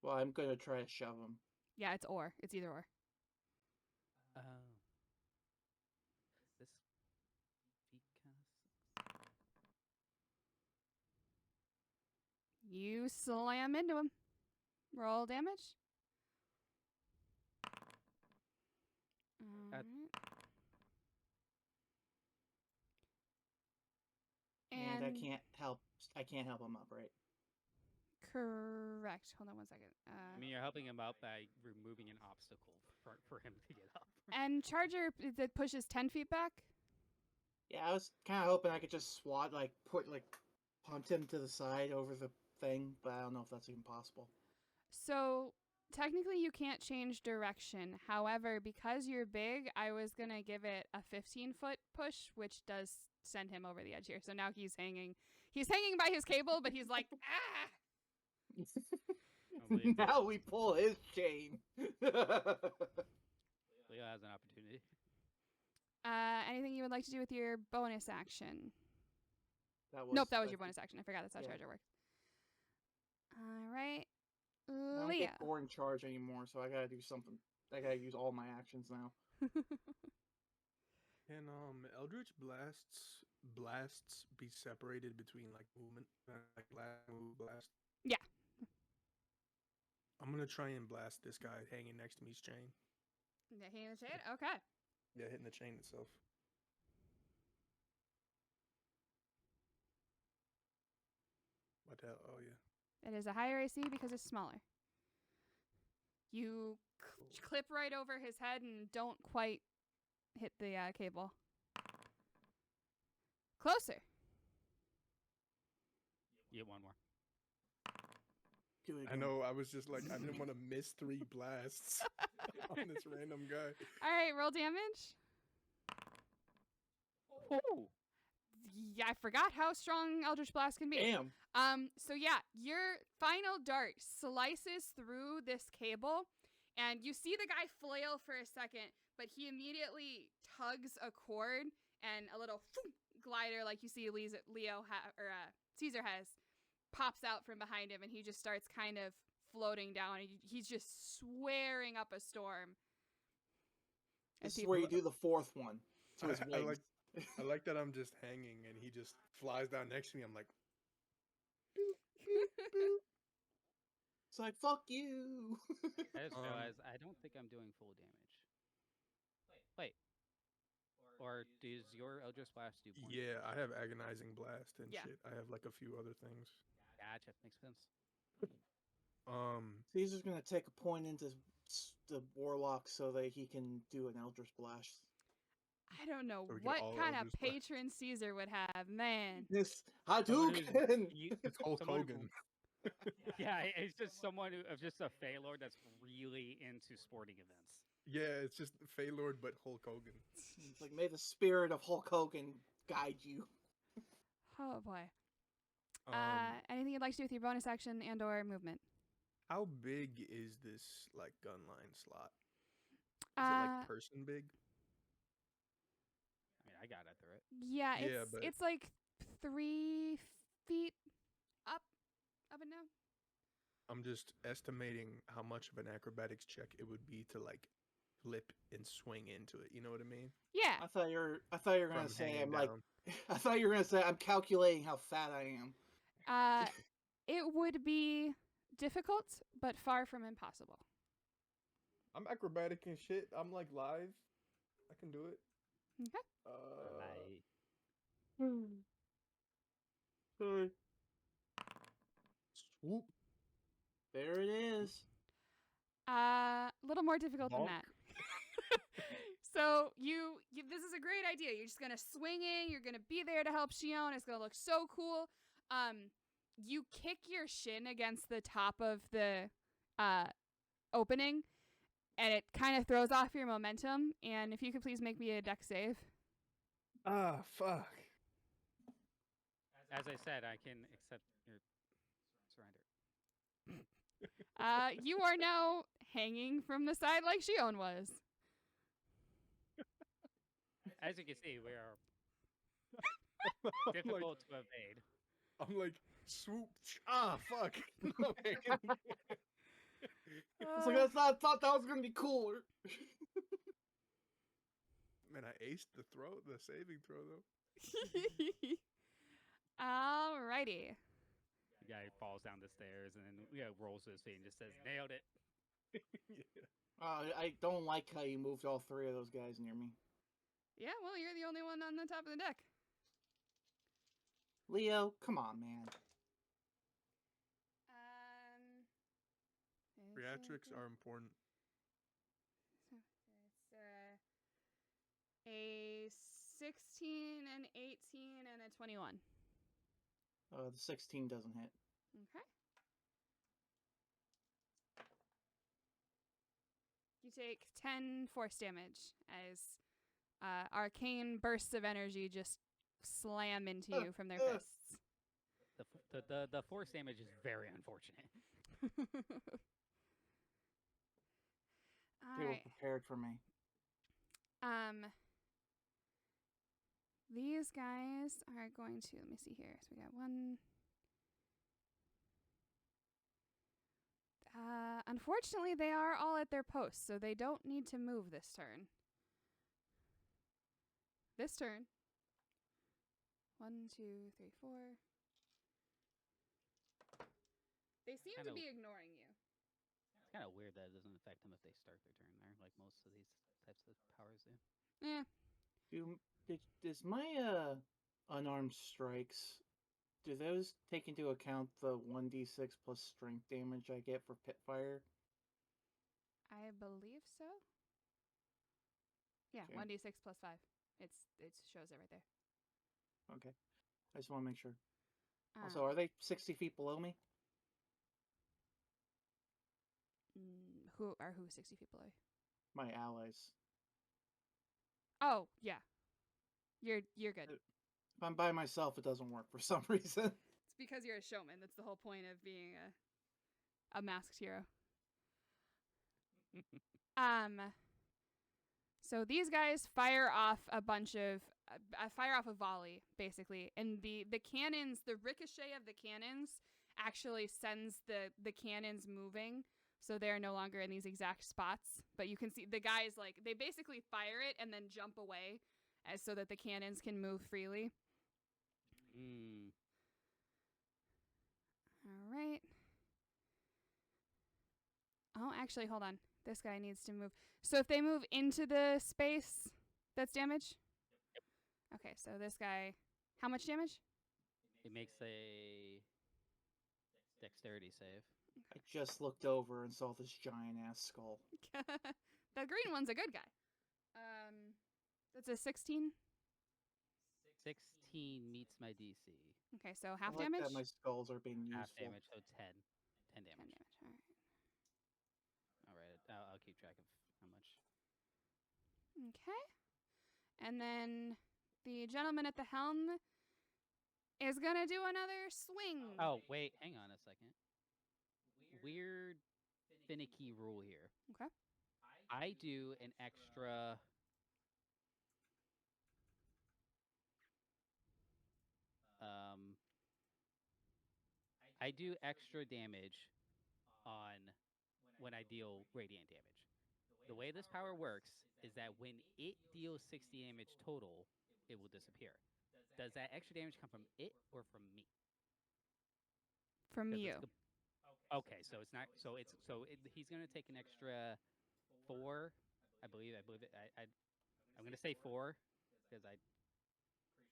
Well, I'm gonna try to shove him. Yeah, it's or. It's either or. Oh. This feat costs. You slam into him. Roll damage. Alright. And I can't help him up, right? Correct. Hold on 1 second. I mean, you're helping him out by removing an obstacle for him to get up. And Charger that pushes 10 feet back. Yeah, I was kind of hoping I could just punt him to the side over the thing, but I don't know if that's even possible. So technically you can't change direction. However, because you're big, I was going to give it a 15-foot push, which does send him over the edge here. So now he's hanging. He's hanging by his cable, but he's like, ah! Now we pull his chain. Leo has an opportunity. Anything you would like to do with your bonus action? That was your bonus action. I forgot that's how Charger works. All right. I don't Leo. get bored in charge anymore, so I gotta do something. I gotta use all my actions now. Can Eldritch blasts be separated between like movement, like blast? Yeah. I'm gonna try and blast this guy hanging next to me's chain. Hitting the chain? Okay. Yeah, hitting the chain itself. What the hell? Oh yeah. It is a higher AC because it's smaller. You clip right over his head and don't quite hit the cable. Closer. You get one more. Do it I know. I was just like, I didn't want to miss 3 blasts on this random guy. All right, roll damage. Oh. Yeah, I forgot how strong Eldritch Blast can be. Damn. So yeah, your final dart slices through this cable, and you see the guy flail for a second, but he immediately tugs a cord, and a little glider, like you see Caesar has, pops out from behind him, and he just starts kind of floating down. He's just swearing up a storm. This is where you do the 4th one to his wings. I like that I'm just hanging and he just flies down next to me. I'm like, it's like, fuck you. I just realized I don't think I'm doing full damage. Wait. Or does your Eldritch Blast do points? Yeah, I have Agonizing Blast and shit. I have like a few other things. Gotcha. Makes sense. Caesar's gonna take a point into the Warlock so that he can do an Eldritch Blast. I don't know what kind of patron Caesar would have, man. This Hadouken! It's Hulk Hogan. Yeah, it's just someone just a Fey Lord that's really into sporting events. Yeah, it's just Fey Lord, but Hulk Hogan. It's like, may the spirit of Hulk Hogan guide you. Oh boy. Anything you'd like to do with your bonus action and or movement? How big is this like gun line slot? Is it like person big? I mean, I got it through it. Yeah, it's like 3 feet up and down. I'm just estimating how much of an acrobatics check it would be to like flip and swing into it. You know what I mean? Yeah. I thought you were gonna From say hanging I'm like. down. I thought you were gonna say I'm calculating how fat I am. It would be difficult, but far from impossible. I'm acrobatic and shit. I'm like live. I can do it. Okay. Sorry. Swoop. There it is. A little more difficult than Bonk. that. So you this is a great idea. You're just gonna swing in. You're gonna be there to help Shion. It's gonna look so cool. You kick your shin against the top of the opening, and it kind of throws off your momentum. And if you could please make me a dex save. Ah, fuck. As I said, I can accept your surrender. You are now hanging from the side like Shion was. As you can see, we are I'm difficult to evade. I'm like, swoop. Ah, fuck. No, man. It's like I thought that was gonna be cooler. Man, I aced the saving throw though. Alrighty. The guy falls down the stairs and then rolls to his feet and just says, "Nailed it." Yeah. I don't like how you moved all three of those guys near me. Yeah, well, you're the only one on the top of the deck. Leo, come on, man. Theatrics are important. It's a 16, an 18, and a 21. The 16 doesn't hit. Okay. You take 10 force damage as arcane bursts of energy just slam into you from their fists. The force damage is very unfortunate. They were Alright. prepared for me. These guys are going to, let me see here. So we got one. Unfortunately, they are all at their posts, so they don't need to move this turn. This turn. 1, 2, 3, 4. They seem to be ignoring you. It's kind of weird that it doesn't affect them if they start their turn there, like most of these types of powers do. Yeah. Does my unarmed strikes, do those take into account the 1d6 plus strength damage I get for pit fire? I believe so. Yeah, Okay. 1d6 plus 5. It shows it right there. Okay. I just want to make sure. Also, are they 60 feet below me? Who 60 feet below? My allies. Oh, yeah. You're good. If I'm by myself, it doesn't work for some reason. It's because you're a showman. That's the whole point of being a masked hero. So these guys fire off a volley, basically, and the cannons, the ricochet of the cannons actually sends the cannons moving, so they're no longer in these exact spots. But you can see the guys, like, they basically fire it and then jump away so that the cannons can move freely. All right. Oh, actually, hold on. This guy needs to move. So if they move into the space, that's damage? Yep. Okay, so this guy, how much damage? It makes a dexterity save. I just looked over and saw this giant ass skull. The green one's a good guy. That's a 16. 16 meets my DC. Okay, so half I like damage? that my skulls are being useful. Half damage, so 10. 10 10 damage. damage, all right. All right, I'll keep track of how much. Okay. And then the gentleman at the helm is going to do another swing. Oh, wait, hang on a second. Weird, finicky rule here. Okay. I do an extra... I do extra damage on when I deal radiant damage. The way this power works is that when it deals 60 damage total, it will disappear. Does that extra damage come from it or from me? From 'Cause you. Okay, so it's not. He's gonna take an extra 4, I believe. I'm gonna say 4 because I'm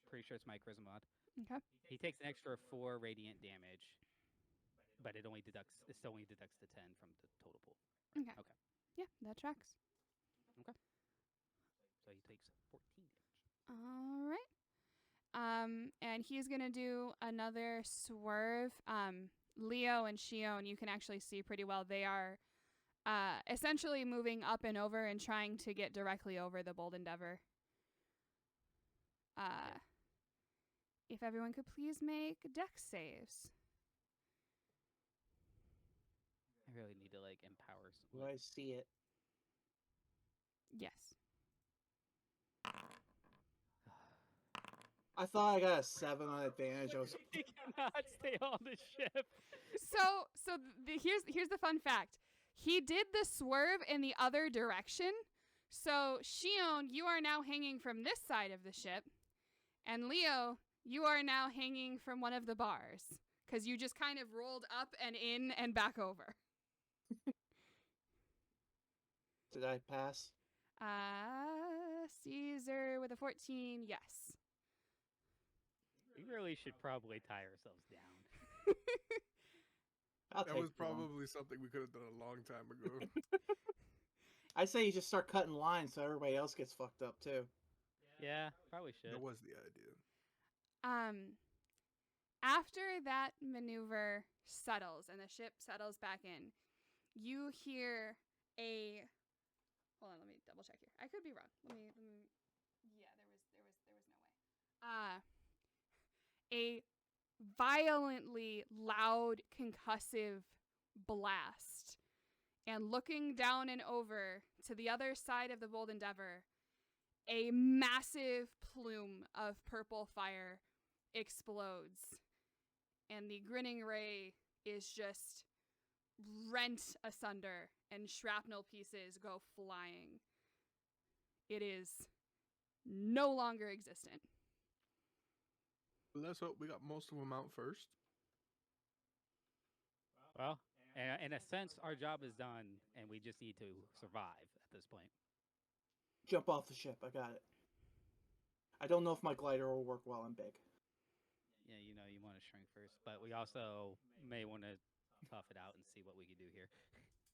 pretty sure it's my charisma mod. Okay. He takes an extra 4 radiant damage, but it only deducts. It still only deducts the 10 from the total pool. Okay. Okay. Yeah, that tracks. So he takes 14 damage. All right. And he's gonna do another swerve. Leo and Shion, you can actually see pretty well. They are essentially moving up and over and trying to get directly over the Bold Endeavor. If everyone could please make dex saves. I really need to like empower. Do I see it? Yes. I thought I got a 7 on advantage. I was He cannot stay on the ship. So here's the fun fact. He did the swerve in the other direction. So Shion, you are now hanging from this side of the ship, and Leo, you are now hanging from one of the bars because you just kind of rolled up and in and back over. Did I pass? Caesar with a 14, yes. We really should probably tie ourselves down. I'll That take was the one. probably something we could have done a long time ago. I say you just start cutting lines so everybody else gets fucked up too. Yeah, probably should. That was the idea. After that maneuver settles and the ship settles back in, you hear a. Hold on, let me double check here. I could be wrong. Let me. Yeah, there was no way. A violently loud concussive blast, and looking down and over to the other side of the Bold Endeavor, a massive plume of purple fire explodes, and the grinning ray is just rent asunder and shrapnel pieces go flying. It is no longer existent. Let's hope we got most of them out first. Well, in a sense, our job is done, and we just need to survive at this point. Jump off the ship. I got it. I don't know if my glider will work while I'm big. Yeah, you want to shrink first, but we also may want to tough it out and see what we can do here.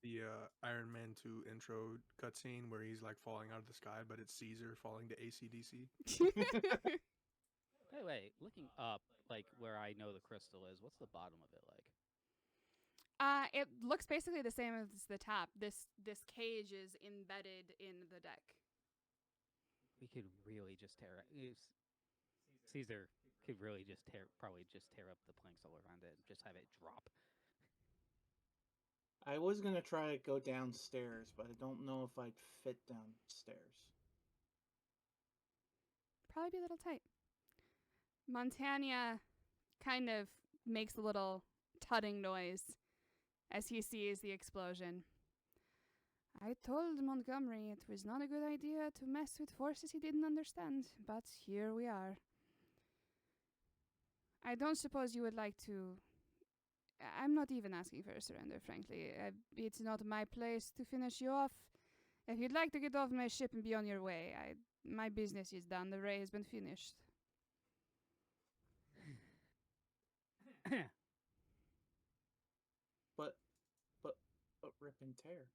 The Iron Man 2 intro cutscene where he's like falling out of the sky, but it's Caesar falling to AC/DC. By the way, looking up, like where I know the crystal is, what's the bottom of it like? It looks basically the same as the top. This cage is embedded in the deck. We could really just tear it. Caesar could really just probably tear up the planks all around it and just have it drop. I was gonna try to go downstairs, but I don't know if I'd fit downstairs. Probably be a little tight. Montanya kind of makes a little tutting noise as he sees the explosion. I told Montgomery it was not a good idea to mess with forces he didn't understand, but here we are. I don't suppose you would like to... I'm not even asking for a surrender, frankly. It's not my place to finish you off. If you'd like to get off my ship and be on your way, my business is done. The ray has been finished. But rip and tear.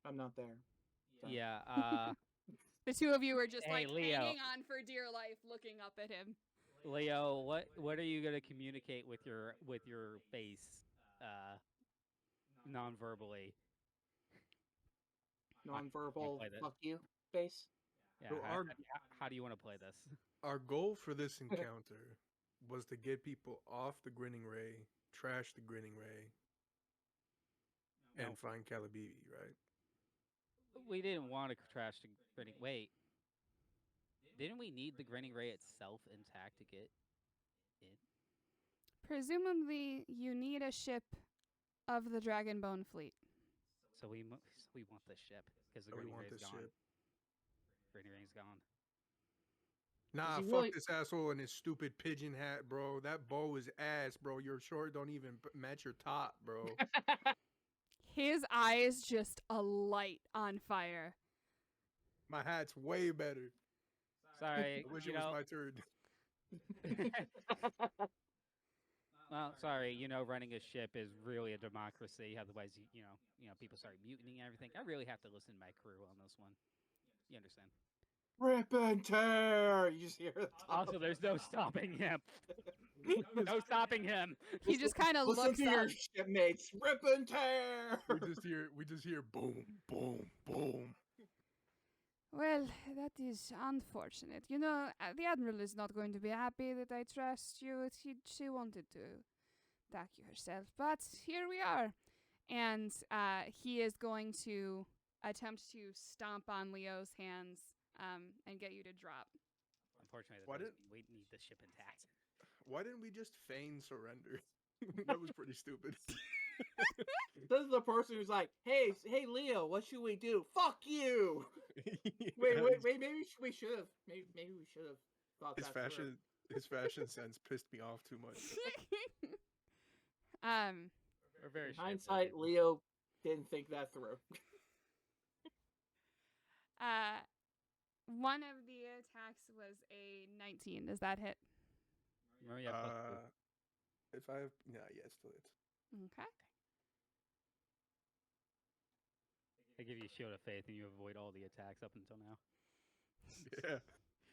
I'm not there. So. Yeah. The two of you are just Hey, like Leo. hanging on for dear life, looking up at him. Leo, what are you gonna communicate with your face, non-verbally? Non-verbal, play that. fuck you, face. Yeah. So How do you want to play this? Our goal for this encounter was to get people off the Grinning Ray, trash the Grinning Ray, and find Calabibi, right? We didn't want to trash the grinning. Wait, didn't we need the grinning ray itself intact to get in? Presumably, you need a ship of the Dragonbone fleet. So we want this ship because the So we Grinning want Ray's this gone. ship. Grinning Ray's gone. Nah, he fuck really- this asshole and his stupid pigeon hat, bro. That bow is ass, bro. Your short don't even match your top, bro. His eyes just alight on fire. My hat's way better. Sorry, I wish you it was know. my turn. Well, sorry, running a ship is really a democracy. Otherwise, people start mutinying and everything. I really have to listen to my crew on this one. You understand? Rip and tear. You just hear the top. Also, there's no stopping him. No stopping him. He just kind of Listen looks to up. your shipmates. Rip and tear. we just hear boom, boom, boom. Well, that is unfortunate. The Admiral is not going to be happy that I trust you. She wanted to attack you herself, but here we are. And he is going to attempt to stomp on Leo's hands and get you to drop. Unfortunately, Why we need the ship intact. Why didn't we just feign surrender? That was pretty stupid. This is the person who's like, hey, Leo, what should we do? Fuck you. Wait, maybe we should have. Maybe we should have thought His that through. his fashion sense pissed me off too much. We're very In shit hindsight, people. Leo didn't think that through. One of the attacks was a 19. Does that hit? Remember, you have plus two. If I have, yeah, it still hits. Okay. I give you a shield of faith, and you avoid all the attacks up until now. Yeah,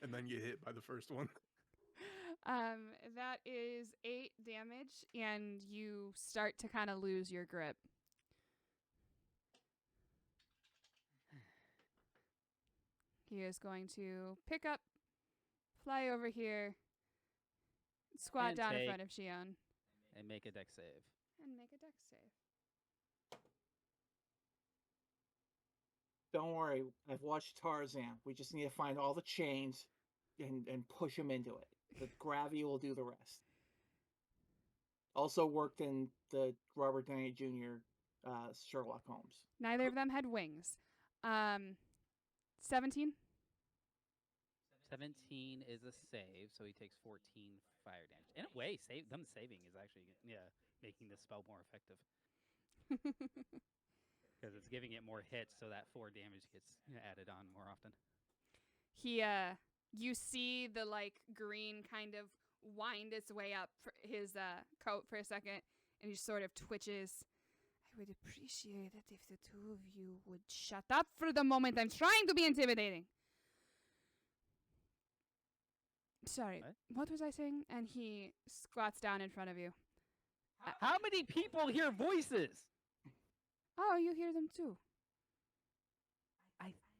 and then get hit by the first one. That is 8 damage, and you start to kind of lose your grip. He is going to pick up, fly over here, squat And down in take- front of Shion, And make a dex save. and make a dex save. Don't worry, I've watched Tarzan. We just need to find all the chains and push him into it. The gravity will do the rest. Also worked in the Robert Downey Jr. Sherlock Holmes. Neither of them had wings. 17? 17 is a save, so he takes 14 fire damage. In a way, them saving is actually making this spell more effective because it's giving it more hits, so that 4 damage gets added on more often. You see the green kind of wind its way up his coat for a second, and he sort of twitches. I would appreciate it if the two of you would shut up for the moment. I'm trying to be intimidating. Sorry, what was I saying? And he squats down in front of you. How many people hear voices? Oh, you hear them too.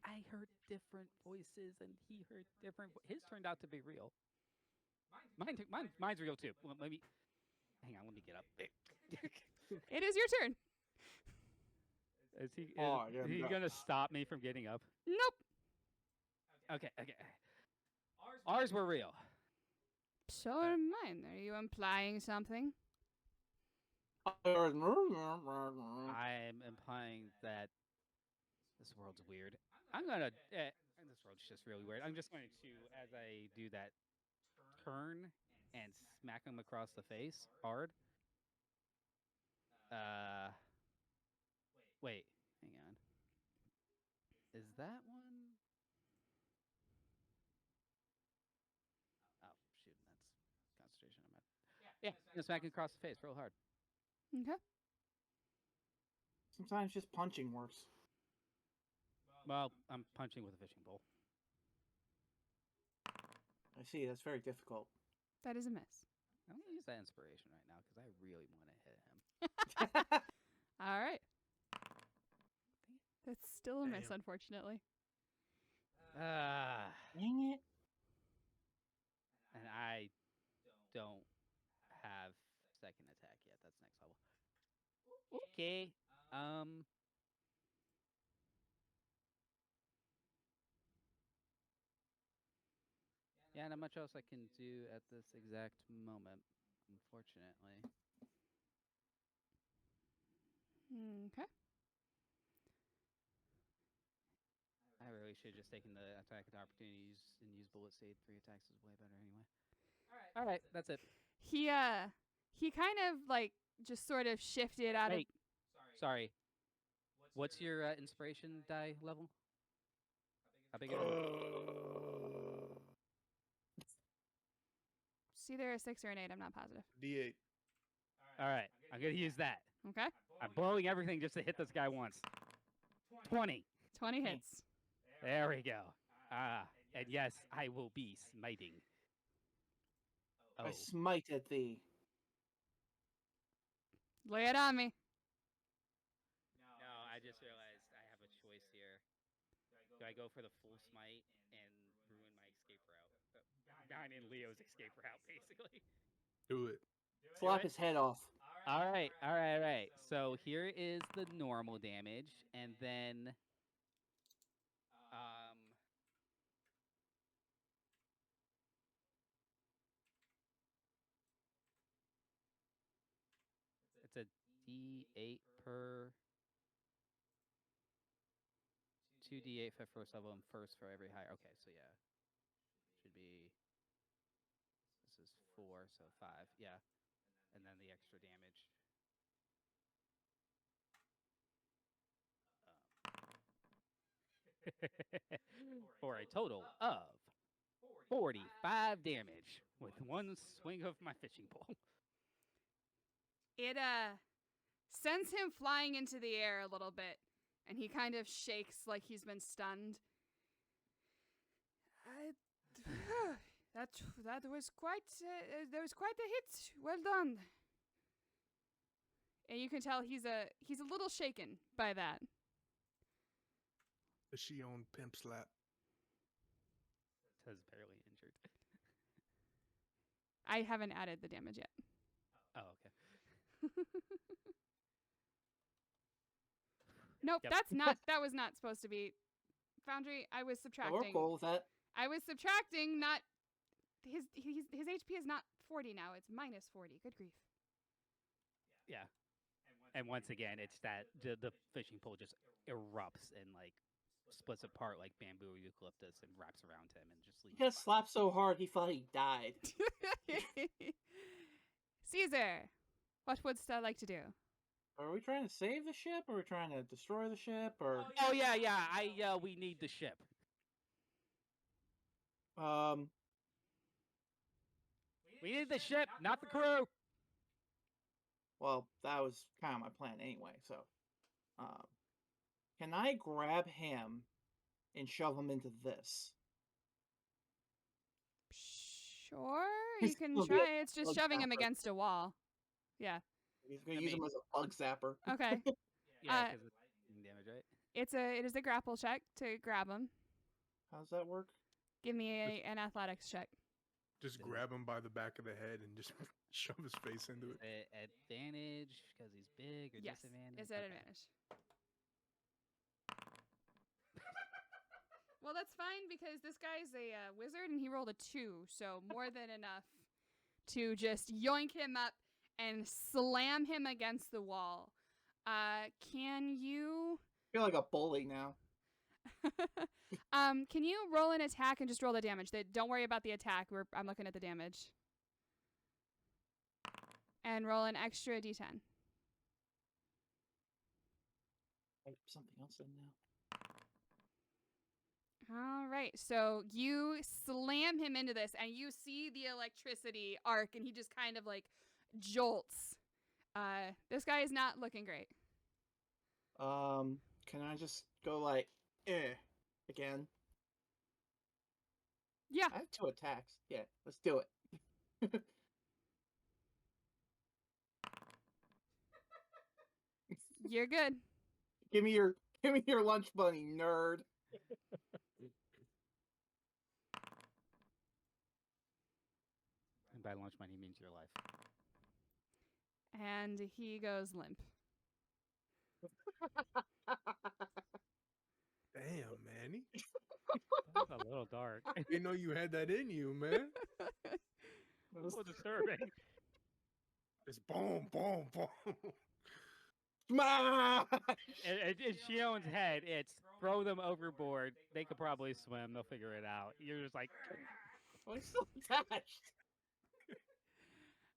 I heard different voices, and he heard different. His turned out to be real. Mine's real too. Well, hang on. Let me get up. It is your turn. Is he yeah. gonna stop me from getting up? Nope. Okay. Ours were real. So are mine. Are you implying something? I'm implying that this world's weird. I'm gonna. This world's just really weird. I'm just going to, as I do that, turn and smack him across the face hard. Wait, hang on. Is that one? Oh, shoot, that's concentration I'm at. Yeah, I'm gonna smack him across the face real hard. Okay. Sometimes just punching works. Well, I'm punching with a fishing pole. I see, that's very difficult. That is a miss. I'm gonna use that inspiration right now because I really want to hit him. All right. That's still a miss, Damn. unfortunately. Dang it. And I don't have second attack yet. That's next level. Okay. Yeah, not much else I can do at this exact moment. unfortunately. Okay. I really should have just taken the attack of opportunities and use bullet save. 3 attacks is way better anyway. All right, that's it. He kind of like just sort of shifted out Wait, sorry. What's your inspiration die level? How big is it? It's either a 6 or an 8. I'm not positive. D8. All right, I'm gonna use that. Okay. I'm blowing everything just to hit this guy once. 20. 20 hits. There we go. And yes, I will be smiting. Oh, I smite at thee. Lay it on me. no, I just realized I have a choice here. Do I go for the full smite and ruin my escape route? Mine and Leo's escape route, basically. Do it. Slap his head off. All right. So here is the normal damage, and then it's a D8 per 2d8 for first level and first for every higher. Okay, so yeah, should be. This is 4, so 5. Yeah, and then the extra damage. For a total of 45 damage with one swing of my fishing pole. It sends him flying into the air a little bit, and he kind of shakes like he's been stunned. That was quite a hit. Well done. And you can tell he's a little shaken by that. Is she on pimp slap? Says barely injured. I haven't added the damage yet. Oh, okay. Nope, Yep. that was not supposed to be. Foundry, I was We're subtracting. cool with that. I was subtracting, not his HP is not 40 now, it's minus 40. Good grief. Yeah. And once again, it's that the fishing pole just erupts and like splits apart like bamboo eucalyptus and wraps around him and just leaves. He got slapped so hard he thought he died. Caesar, what wouldst thou like to do? Are we trying to save the ship? Or are we trying to destroy the ship? Or Oh yeah. We need the ship. We need the ship, not the crew. Well, that was kind of my plan anyway. So, can I grab him and shove him into this? Sure, He's you can still try. good. It's just Bug shoving him zapper. against a wall. Yeah. He's gonna use him as a bug zapper. Okay. Yeah, because it's lightning damage, right? It is a grapple check to grab him. How does that work? Give me an athletics check. Just grab him by the back of the head and just shove his face into it. Advantage because he's big or Yes, disadvantage? it's an Okay. advantage. Well, that's fine because this guy's a wizard and he rolled a 2, so more than enough to just yoink him up and slam him against the wall. Can you I feel like a bully now. can you roll an attack and just roll the damage? Don't worry about the attack. I'm looking at the damage. And roll an extra d10. Type something else in now. All right, so you slam him into this, and you see the electricity arc, and he just kind of like jolts. This guy is not looking great. Can I just go like, again? Yeah, I have 2 attacks. Yeah, let's do it. you're good. Give me your lunch bunny, nerd. And by lunch money means your life. And he goes limp. Damn, Manny. That's a little dark. Didn't know you had that in you, man. A little disturbing. It's boom, boom, boom. Smash! In Shion's head, it's throw them overboard. They could probably swim. They'll figure it out. You're just like, Oh, he's still attached.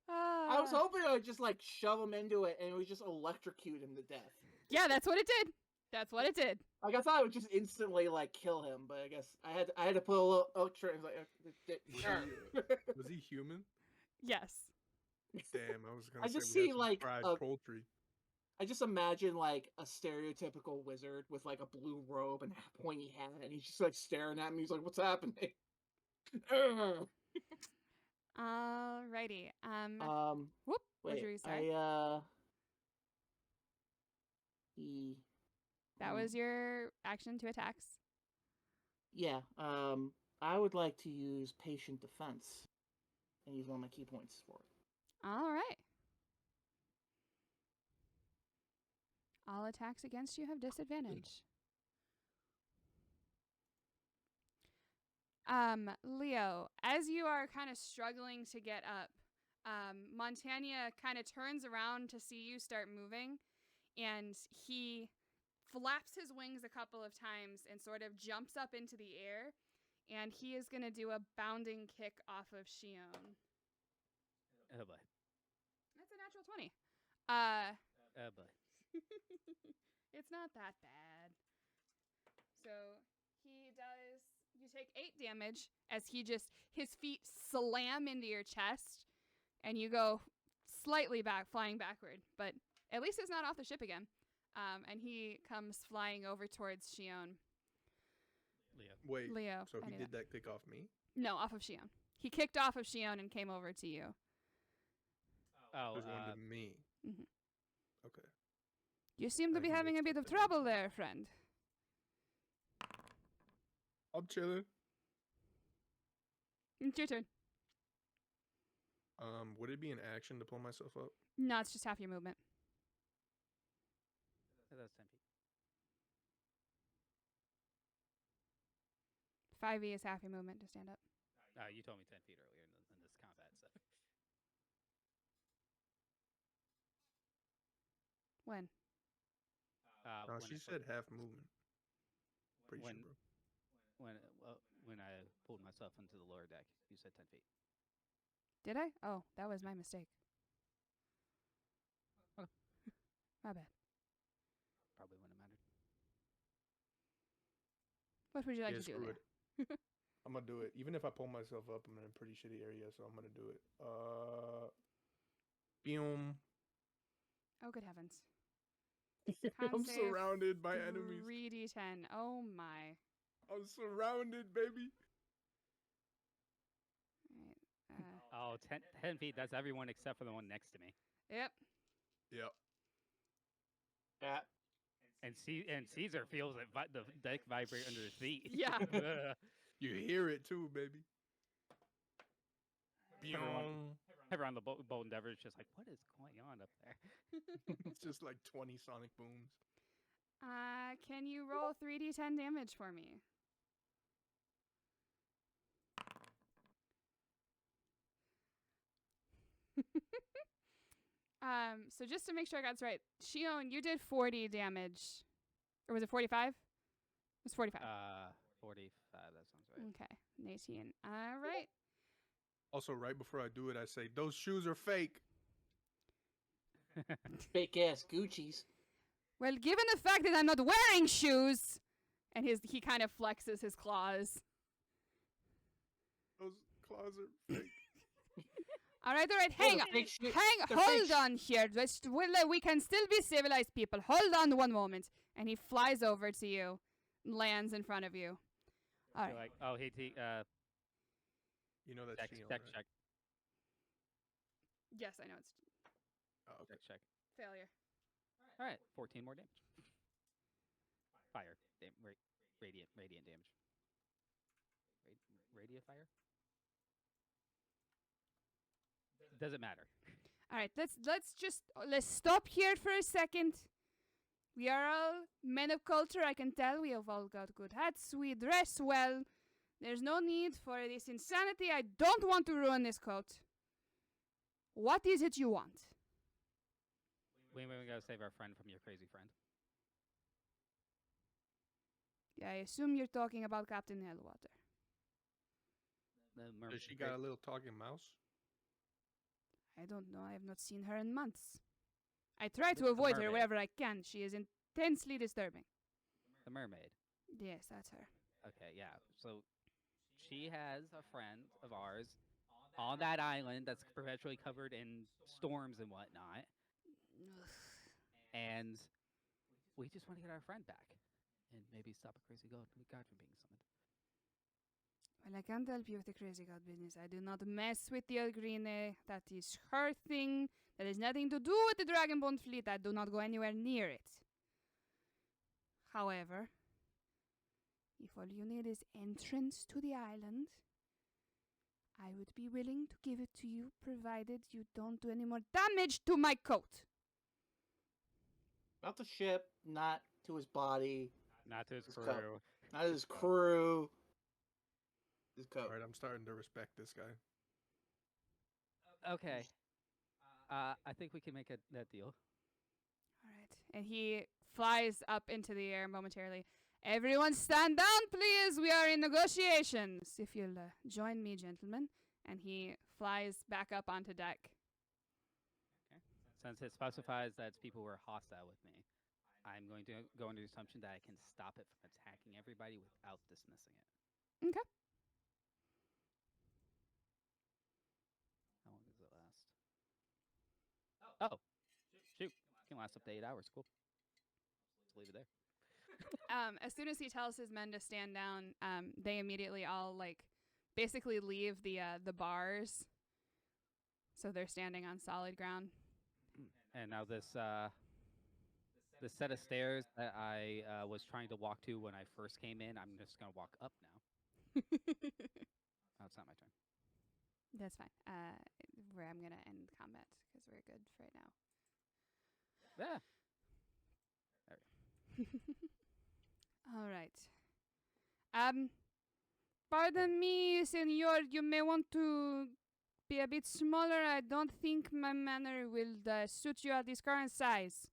I was hoping I would just like shove him into it and it would just electrocute him to death. Yeah, that's what it did. That's what it did. Like I thought it would just instantly like kill him, but I guess I had to put a little extra. Was he human? Yes. Damn, I was gonna I say just we had see, some like, fried a- poultry. I just imagine like a stereotypical wizard with like a blue robe and a pointy hat, and he's just like staring at me. He's like, "What's happening?" Alrighty. Whoop. What Wait, did you say? That was your action to attacks. Yeah. I would like to use patient defense and use one of my key points for it. All right. All attacks against you have disadvantage. Leo, as you are kind of struggling to get up, Montanya kind of turns around to see you start moving, and he flaps his wings a couple of times and sort of jumps up into the air, and he is going to do a bounding kick off of Shion. oh boy, That's a natural 20. oh boy. It's not that bad. So he does. You take 8 damage as his feet slam into your chest, and you go slightly back, flying backward. But at least it's not off the ship again. And he comes flying over towards Shion. Wait, Leo. so I he knew did that. that kick off me? No, off of Shion. He kicked off of Shion and came over to you. Oh, There's one to me. Mhm. Okay. You seem to I be can having a bit of expect that. trouble there, friend. I'm chilling. It's your turn. Would it be an action to pull myself up? No, it's just half your movement. that's 10 feet. 5e is half your movement to stand up. You told me 10 feet earlier in this combat, so. When? No, when she I said half movement. Pretty when- sure, bro. when I pulled myself into the lower deck, you said 10 feet. Did I? Oh, that was my mistake. Okay. My bad. Probably wouldn't have mattered. What would you like Yeah, to do screw there? it. I'm gonna do it. Even if I pull myself up, I'm in a pretty shitty area, so I'm gonna do it. Boom. Oh, good heavens. I'm Con save surrounded by enemies. 3d10. Oh, my. I'm surrounded, baby. Alright. Oh, 10 feet, that's everyone except for the one next to me. Yep. Yep. Yeah. And Caesar feels it the deck vibrate under his feet. Yeah. You hear it too, baby. Everyone on the boat endeavor is just like, what is going on up there? It's just like 20 sonic booms. Can you roll 3d10 damage for me? So just to make sure I got this right, Shion, you did 40 damage. Or was it 45? It was 45. 45, that sounds right. Okay. 18. All right. Also, right before I do it, I say, those shoes are fake. Fake ass Gucci's. Well, given the fact that I'm not wearing shoes, and he kind of flexes his claws. Those claws are fake. All right. Hang on. Hold on here. We can still be civilized people. Hold on 1 moment. And he flies over to you, lands in front of you. All right. You're like, oh, hey, You know that's check, Shion, check, right? check, Yes, I know it's Oh, okay. check. failure. All right, 14 more damage. Fire, radiant damage. Radiant fire. Doesn't matter. All right, let's stop here for a second. We are all men of culture, I can tell. We have all got good hats. We dress well. There's no need for this insanity. I don't want to ruin this coat. What is it you want? We gotta save our friend from your crazy friend. Yeah, I assume you're talking about Captain Hellwater. Does she got a little talking mouse? I don't know. I have not seen her in months. I try to The avoid her mermaid. wherever I can. She is intensely disturbing. The mermaid. Yes, that's her. Okay, yeah. So she has a friend of ours on that island that's perpetually covered in storms and whatnot, and we just want to get our friend back and maybe stop a crazy god from being summoned. Well, I can't help you with the crazy god business. I do not mess with the Algrine. That is her thing. That has nothing to do with the Dragonbone fleet. I do not go anywhere near it. However, if all you need is entrance to the island, I would be willing to give it to you, provided you don't do any more damage to my coat. Not the ship, not to his body, Not to his His crew. coat. not his crew. His coat. All right, I'm starting to respect this guy. Okay. I think we can make that deal. All right. And he flies up into the air momentarily. Everyone stand down, please. We are in negotiations. If you'll join me, gentlemen. And he flies back up onto deck. Since it specifies that people were hostile with me, I'm going to go under the assumption that I can stop it from attacking everybody without dismissing it. Okay. How long does it last? Oh, shoot. It can last up to 8 hours. Cool. Just leave it there. As soon as he tells his men to stand down, they immediately all basically leave the bars. So they're standing on solid ground. And now this set of stairs that I was trying to walk to when I first came in, I'm just gonna walk up now. Oh, it's not my turn. That's fine. Where I'm gonna end combat because we're good for right now. Yeah. All right. Pardon me, senor. You may want to be a bit smaller. I don't think my manner will suit you at this current size.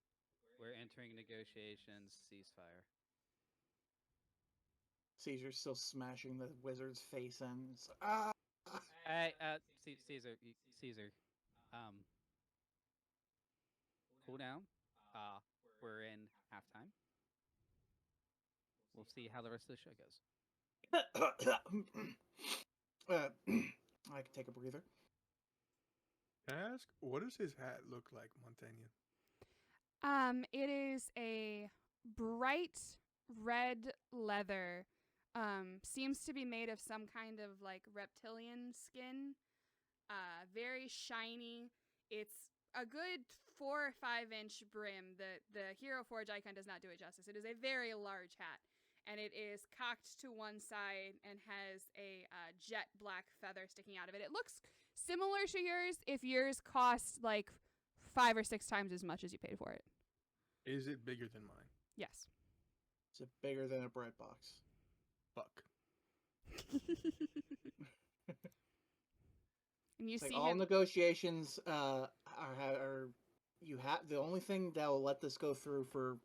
We're entering negotiations. Ceasefire. Caesar's still smashing the wizard's face in. It's like, ah! Hey, Caesar. Cool down. We're in halftime. We'll see how the rest of the show goes. I can take a breather. Can I ask, what does his hat look like, Montanya? It is a bright red leather. Seems to be made of some kind of reptilian skin. Very shiny. It's a good 4 or 5 inch brim. The Hero Forge icon does not do it justice. It is a very large hat, and it is cocked to one side and has a jet black feather sticking out of it. It looks similar to yours if yours cost 5 or 6 times as much as you paid for it. Is it bigger than mine? Yes. Is it bigger than a bread box? Fuck. And you It's see like all him. negotiations are you have the only thing that will let this go through for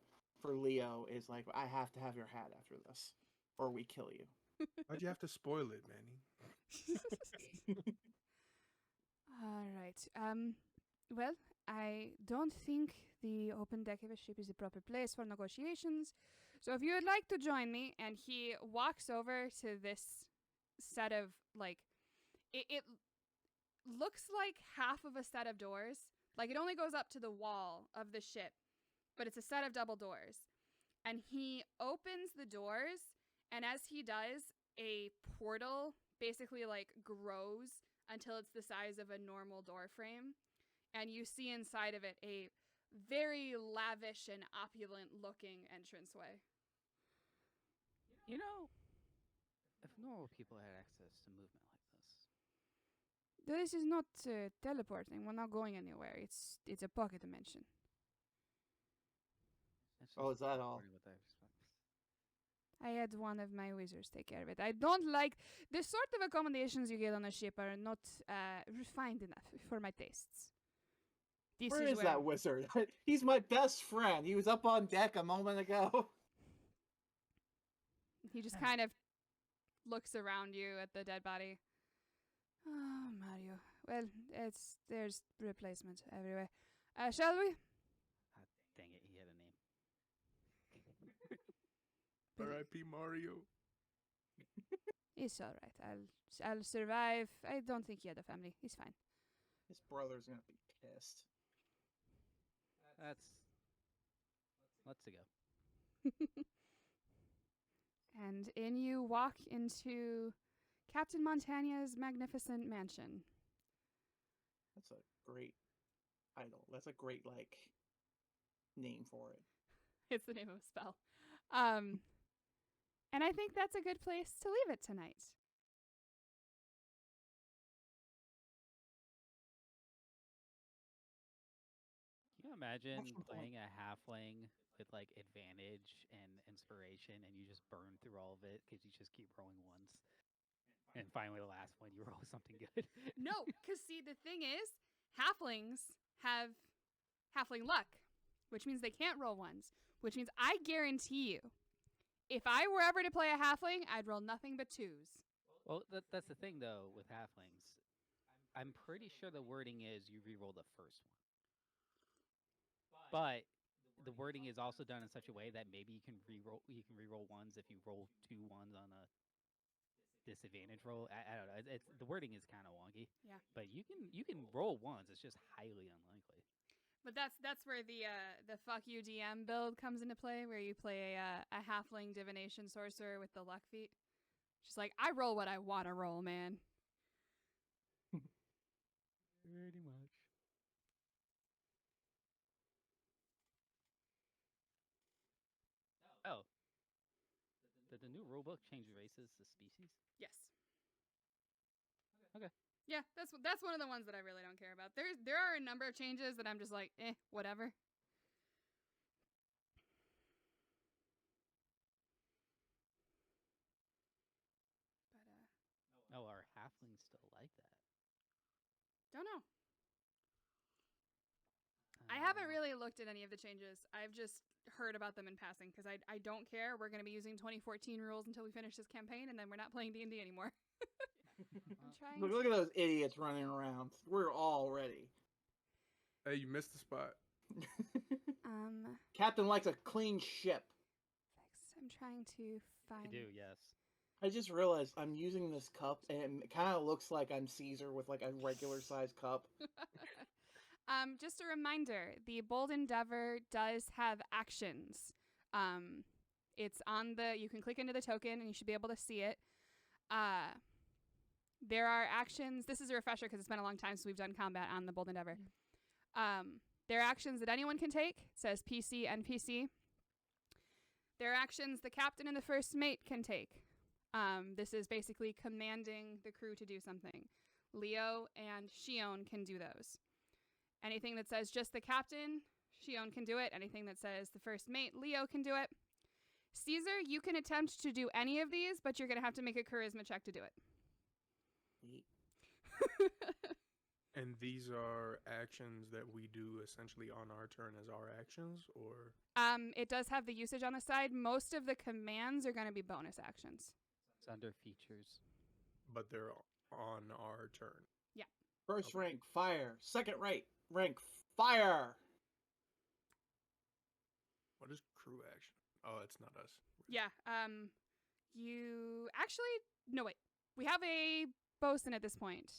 Leo is I have to have your hat after this, or we kill you. Why'd you have to spoil it, Manny? All right. Well, I don't think the open deck of a ship is the proper place for negotiations. So if you would like to join me, and he walks over to this set of it looks like half of a set of doors. It only goes up to the wall of the ship, but it's a set of double doors. And he opens the doors, and as he does, a portal basically grows until it's the size of a normal door frame. And you see inside of it a very lavish and opulent looking entranceway. You know, if normal people had access to movement like this. This is not teleporting. We're not going anywhere. It's a pocket dimension. Oh, is that all? With that respect. I had one of my wizards take care of it. I don't like the sort of accommodations you get on a ship are not refined enough for my tastes. This Where is is where that wizard? He's my best friend. He was up on deck a moment ago. he just kind of looks around you at the dead body. Oh, Mario. Well, there's replacement everywhere. Shall we? Dang it, he had a name. R.I.P. Mario. It's all right. I'll survive. I don't think he had a family. He's fine. His brother's gonna be pissed. Let's go. And in you walk into Captain Montanya's magnificent mansion. That's a great title. That's a great name for it. It's the name of a spell. And I think that's a good place to leave it tonight. Can you imagine What's the point? playing a halfling with like advantage and inspiration, and you just burn through all of it because you just keep rolling ones, and finally the last one you roll something good. No, because see, the thing is, halflings have halfling luck, which means they can't roll ones, which means I guarantee you, if I were ever to play a halfling, I'd roll nothing but twos. Well, that's the thing though with halflings. I'm pretty sure the wording is you re-roll the first one, but the wording is also done in such a way that maybe you can re-roll ones if you roll 2 ones on a disadvantage roll. I don't know. It's the wording is kind of wonky. Yeah. But you can roll ones. It's just highly unlikely. But that's where the fuck you DM build comes into play, where you play a halfling divination sorcerer with the luck feat. She's like, I roll what I want to roll, man. Pretty much. Oh. Did the new rulebook change races to species? Yes. Okay. Yeah, that's one of the ones that I really don't care about. There are a number of changes that I'm just like, whatever. But Oh, are halflings still like that? don't know. I haven't really looked at any of the changes. I've just heard about them in passing because I don't care. We're going to be using 2014 rules until we finish this campaign, and then we're not playing D&D anymore. I'm trying. Look at those idiots running around. We're all ready. Hey, you missed the spot. Captain likes a clean ship. I'm trying to find. I do, yes. I just realized I'm using this cup, and it kind of looks like I'm Caesar with like a regular size cup. Just a reminder, the Bold Endeavor does have actions. It's on you can click into the token and you should be able to see it. There are actions. This is a refresher because it's been a long time since we've done combat on the Bold Endeavor. There are actions that anyone can take. It says PC, NPC. There are actions the captain and the first mate can take. This is basically commanding the crew to do something. Leo and Shion can do those. Anything that says just the captain, Shion can do it. Anything that says the first mate, Leo can do it. Caesar, you can attempt to do any of these, but you're going to have to make a charisma check to do it. And these are actions that we do essentially on our turn as our actions, or? It does have the usage on the side. Most of the commands are going to be bonus actions. It's under features. But they're on our turn. Yeah. First rank, fire. Second rank, fire. What is crew action? Oh, it's not us. Yeah. You actually no wait. We have a bosun at this point.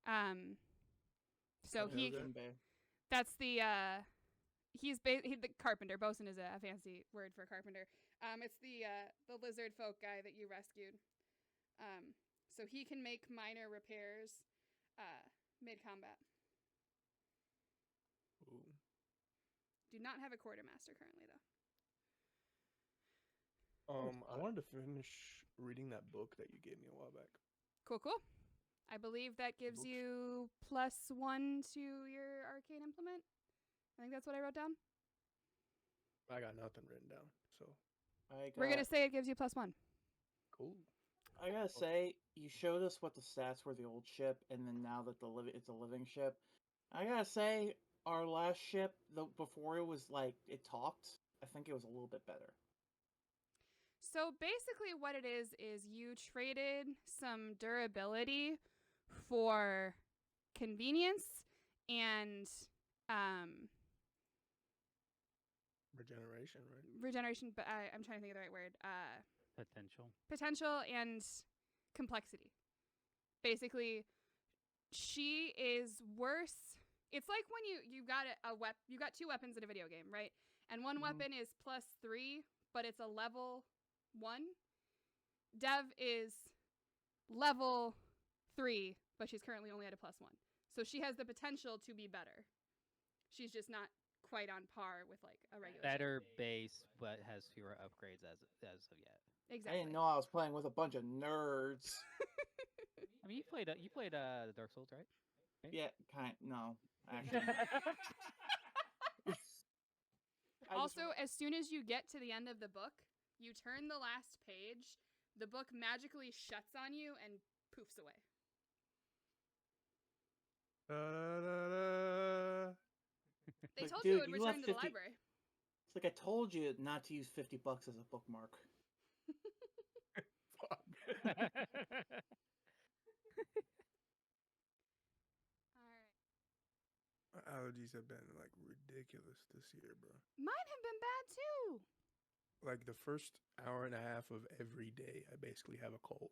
So Okay, he okay. that's the he's the carpenter. Bosun is a fancy word for carpenter. It's the lizard folk guy that you rescued. So he can make minor repairs mid combat. Ooh. Do not have a quartermaster currently though. I wanted to finish reading that book that you gave me a while back. Cool. I believe that gives Books. you +1 to your arcane implement. I think that's what I wrote down. I got nothing written down, so We're going to say it gives you +1. cool. I gotta say, you showed us what the stats were the old ship, and then now that it's a living ship, I gotta say, our last ship, before it was like it talked, I think it was a little bit better. So basically, what it is you traded some durability for convenience and Regeneration, right? regeneration. But I'm trying to think of the right word. Potential. Potential and complexity. Basically, she is worse. It's like when you got you got two weapons in a video game, right? And one weapon is +3, but it's a level 1. Dev is level 3, but she's currently only at a +1. So she has the potential to be better. She's just not quite on par with like a regular. Better base, but has fewer upgrades as of yet. Exactly. I didn't know I was playing with a bunch of nerds. I mean, you played the Dark Souls, right? Yeah, no, actually. Also, as soon as you get to the end of the book, you turn the last page, the book magically shuts on you and poofs away. They told you it would return to the library. It's like I told you not to use $50 as a bookmark. My allergies have been like ridiculous this year, bro. Mine have been bad too. Like the first hour and a half of every day, I basically have a cold.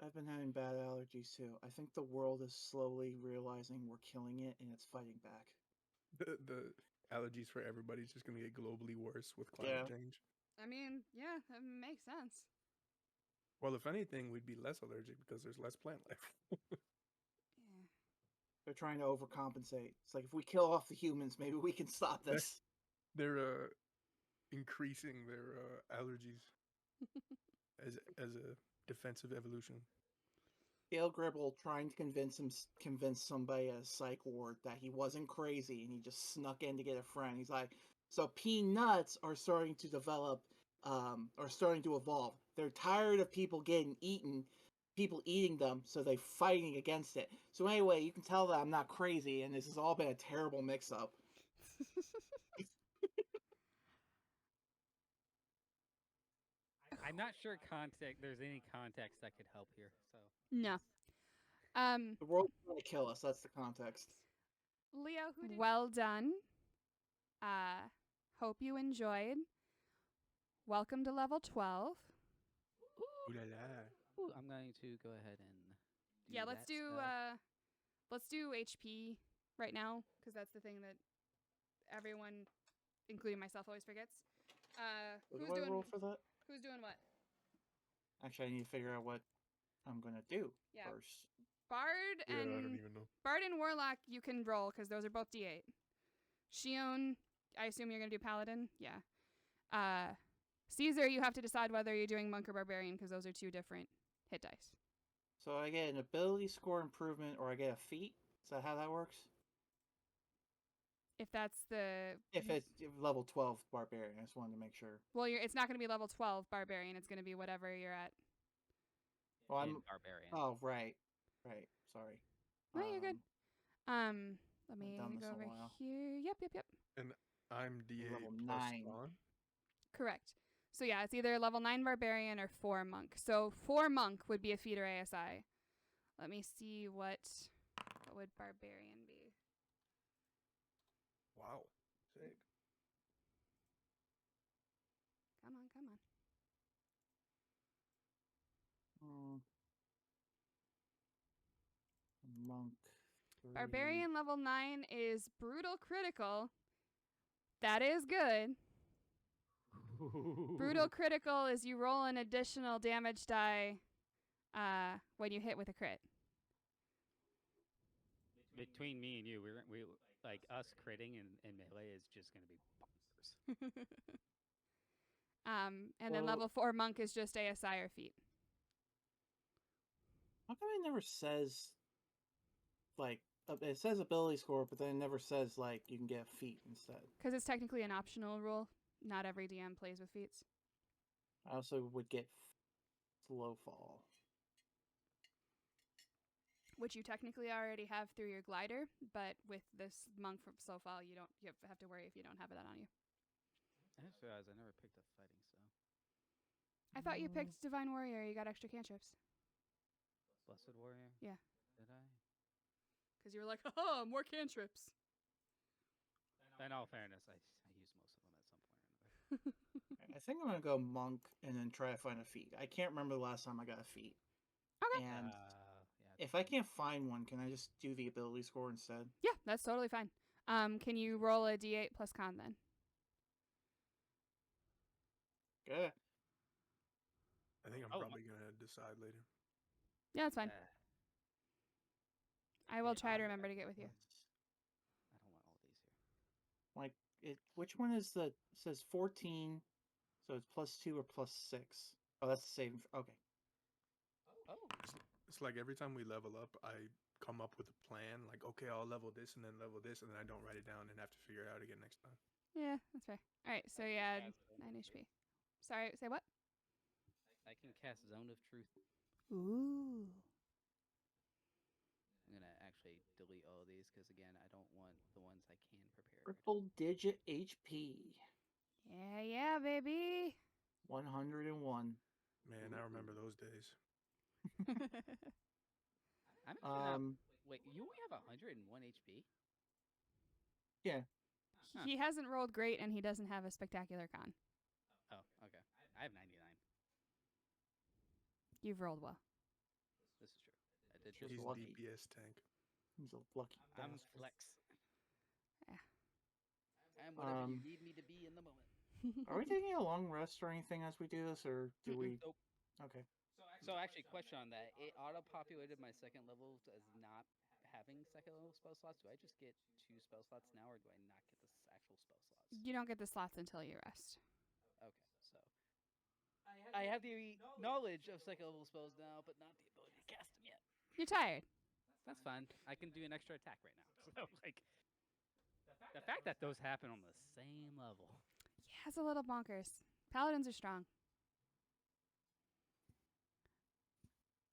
I've been having bad allergies too. I think the world is slowly realizing we're killing it and it's fighting back. The allergies for everybody's just gonna get globally worse with climate change. I mean, yeah, that makes sense. Well, if anything, we'd be less allergic because there's less plant life. Yeah. They're trying to overcompensate. It's like if we kill off the humans, maybe we can stop this. They're increasing their allergies as a defensive evolution. Gail Gribble trying to convince somebody at a psych ward that he wasn't crazy and he just snuck in to get a friend. He's like, so peanuts are starting to develop, are starting to evolve. They're tired of people getting eaten, people eating them, so they're fighting against it. So anyway, you can tell that I'm not crazy, and this has all been a terrible mix-up. I'm not sure there's any context that could help here. So No. The world's going to kill us. That's the context. Leo, well done. Hope you enjoyed. Welcome to level 12. Ooh la la. Ooh, I'm going to go ahead and let's do HP right now because that's the thing that everyone, including myself, always forgets. What do I roll for that? Who's doing what? Actually, I need to figure out what I'm gonna do first. Bard I don't even know. Bard and Warlock, you can roll because those are both D8. Shion, I assume you're gonna do Paladin. Yeah. Caesar, you have to decide whether you're doing Monk or Barbarian because those are two different hit dice. So I get an ability score improvement, or I get a feat. Is that how that works? If that's the... If it's level 12 Barbarian, I just wanted to make sure. Well, it's not going to be level 12 Barbarian. It's going to be whatever you're at. Well, I'm Barbarian. Oh, right. Sorry. No, you're good. Let me go over here. Yep. And I'm DA level plus 9. Spawn. Correct. So yeah, it's either level 9 Barbarian or 4 Monk. So 4 Monk would be a feat or ASI. Let me see what would Barbarian be. Wow. Sick. Come on. Monk. 3. Barbarian level 9 is brutal critical. That is good. Brutal critical is you roll an additional damage die when you hit with a crit. Between me and you, we like us critting and melee is just going to be bonkers. And then level 4 Monk is just ASI or feat. How come it never says, like, it says ability score, but then it never says, like, you can get a feat instead? Because it's technically an optional rule. Not every DM plays with feats. I also would get slow fall. which you technically already have through your glider, but with this monk from Sofal, you have to worry if you don't have that on you. I just realized I never picked up fighting, so I thought you picked Divine Warrior. You got extra cantrips. Blessed Warrior. Yeah. Did I? Because you were like, haha, more cantrips. In all fairness, I used most of them at some point or another. I think I'm gonna go monk and then try to find a feat. I can't remember the last time I got a feat. Okay. And Yeah. if I can't find one, can I just do the ability score instead? Yeah, that's totally fine. Can you roll a d8 plus con then? Good. I think I'm Oh, probably gonna decide later. Yeah, that's fine. I will Yeah, try to remember to get with you. I don't want all these here. Like it. Which one is the? It says 14, so it's +2 or +6. Oh, that's the same. Okay. Oh. It's like every time we level up, I come up with a plan. Like, okay, I'll level this and then level this, and then I don't write it down and have to figure it out again next time. Yeah, that's fair. All right, so you add 9 HP. Sorry, say what? I can cast Zone of Truth. Ooh. I'm gonna actually delete all of these because again, I don't want the ones I can prepare. Triple digit HP. Yeah, baby. 101. Man, I remember those days. I'm actually not. Wait, you only have 101 HP? Yeah. Huh. He hasn't rolled great, and he doesn't have a spectacular con. Oh, okay. I have 99. You've rolled well. This is true. I did Just He's lucky. DPS tank. He's a lucky I'm bastard. flex. Yeah. I'm whatever you need me to be in the moment. Are we taking a long rest or anything as we do this, or do we? Nope. Okay. So actually, question on that. It auto-populated my second level as not having second level spell slots. Do I just get 2 spell slots now, or do I not get the actual spell slots? You don't get the slots until you rest. Okay, so I have the knowledge of second level spells now, but not the ability to cast them yet. You're tired. That's fine. I can do an extra attack right now. So like, the fact that those happen on the same level. Yeah, it's a little bonkers. Paladins are strong.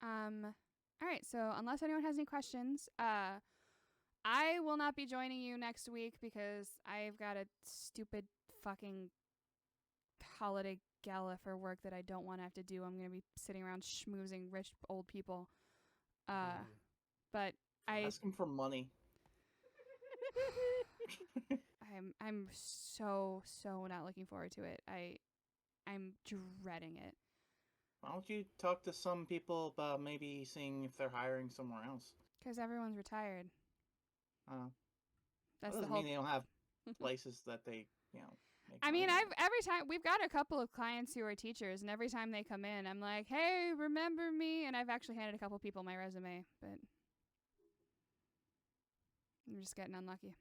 All right, so unless anyone has any questions, I will not be joining you next week because I've got a stupid fucking holiday gala for work that I don't want to have to do. I'm going to be sitting around schmoozing rich old people. But Ask him for money. I'm so not looking forward to it. I'm dreading it. Why don't you talk to some people about maybe seeing if they're hiring somewhere else? Because everyone's retired. That's that the doesn't whole. mean they don't have places that they, make I mean, money every time we've got a couple of clients who are teachers, and every time they come in, I'm like, "Hey, remember me?" And I've actually handed a couple people my resume, but I'm just getting unlucky.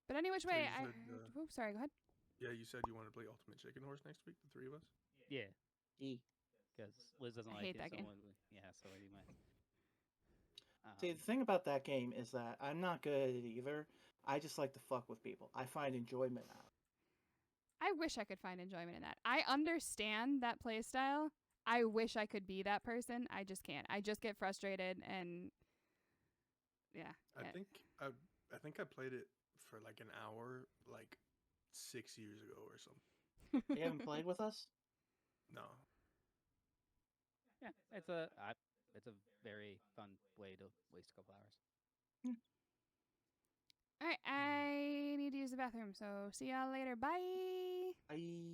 But any which So way, you I said, heard. Sorry, go ahead. Yeah, you said you want to play Ultimate Chicken Horse next week, the 3 of us? Yeah, E. because Liz doesn't I like hate it. that game. So you might. See, the thing about that game is that I'm not good at it either. I just like to fuck with people. I find enjoyment out of it. I wish I could find enjoyment in that. I understand that play style. I wish I could be that person. I just can't. I just get frustrated and yeah. I think I played it for like an hour, like 6 years ago or something. You haven't played with us? No. Yeah, it's a very fun way to waste a couple hours. All right, I need to use the bathroom, so see y'all later. Bye. I.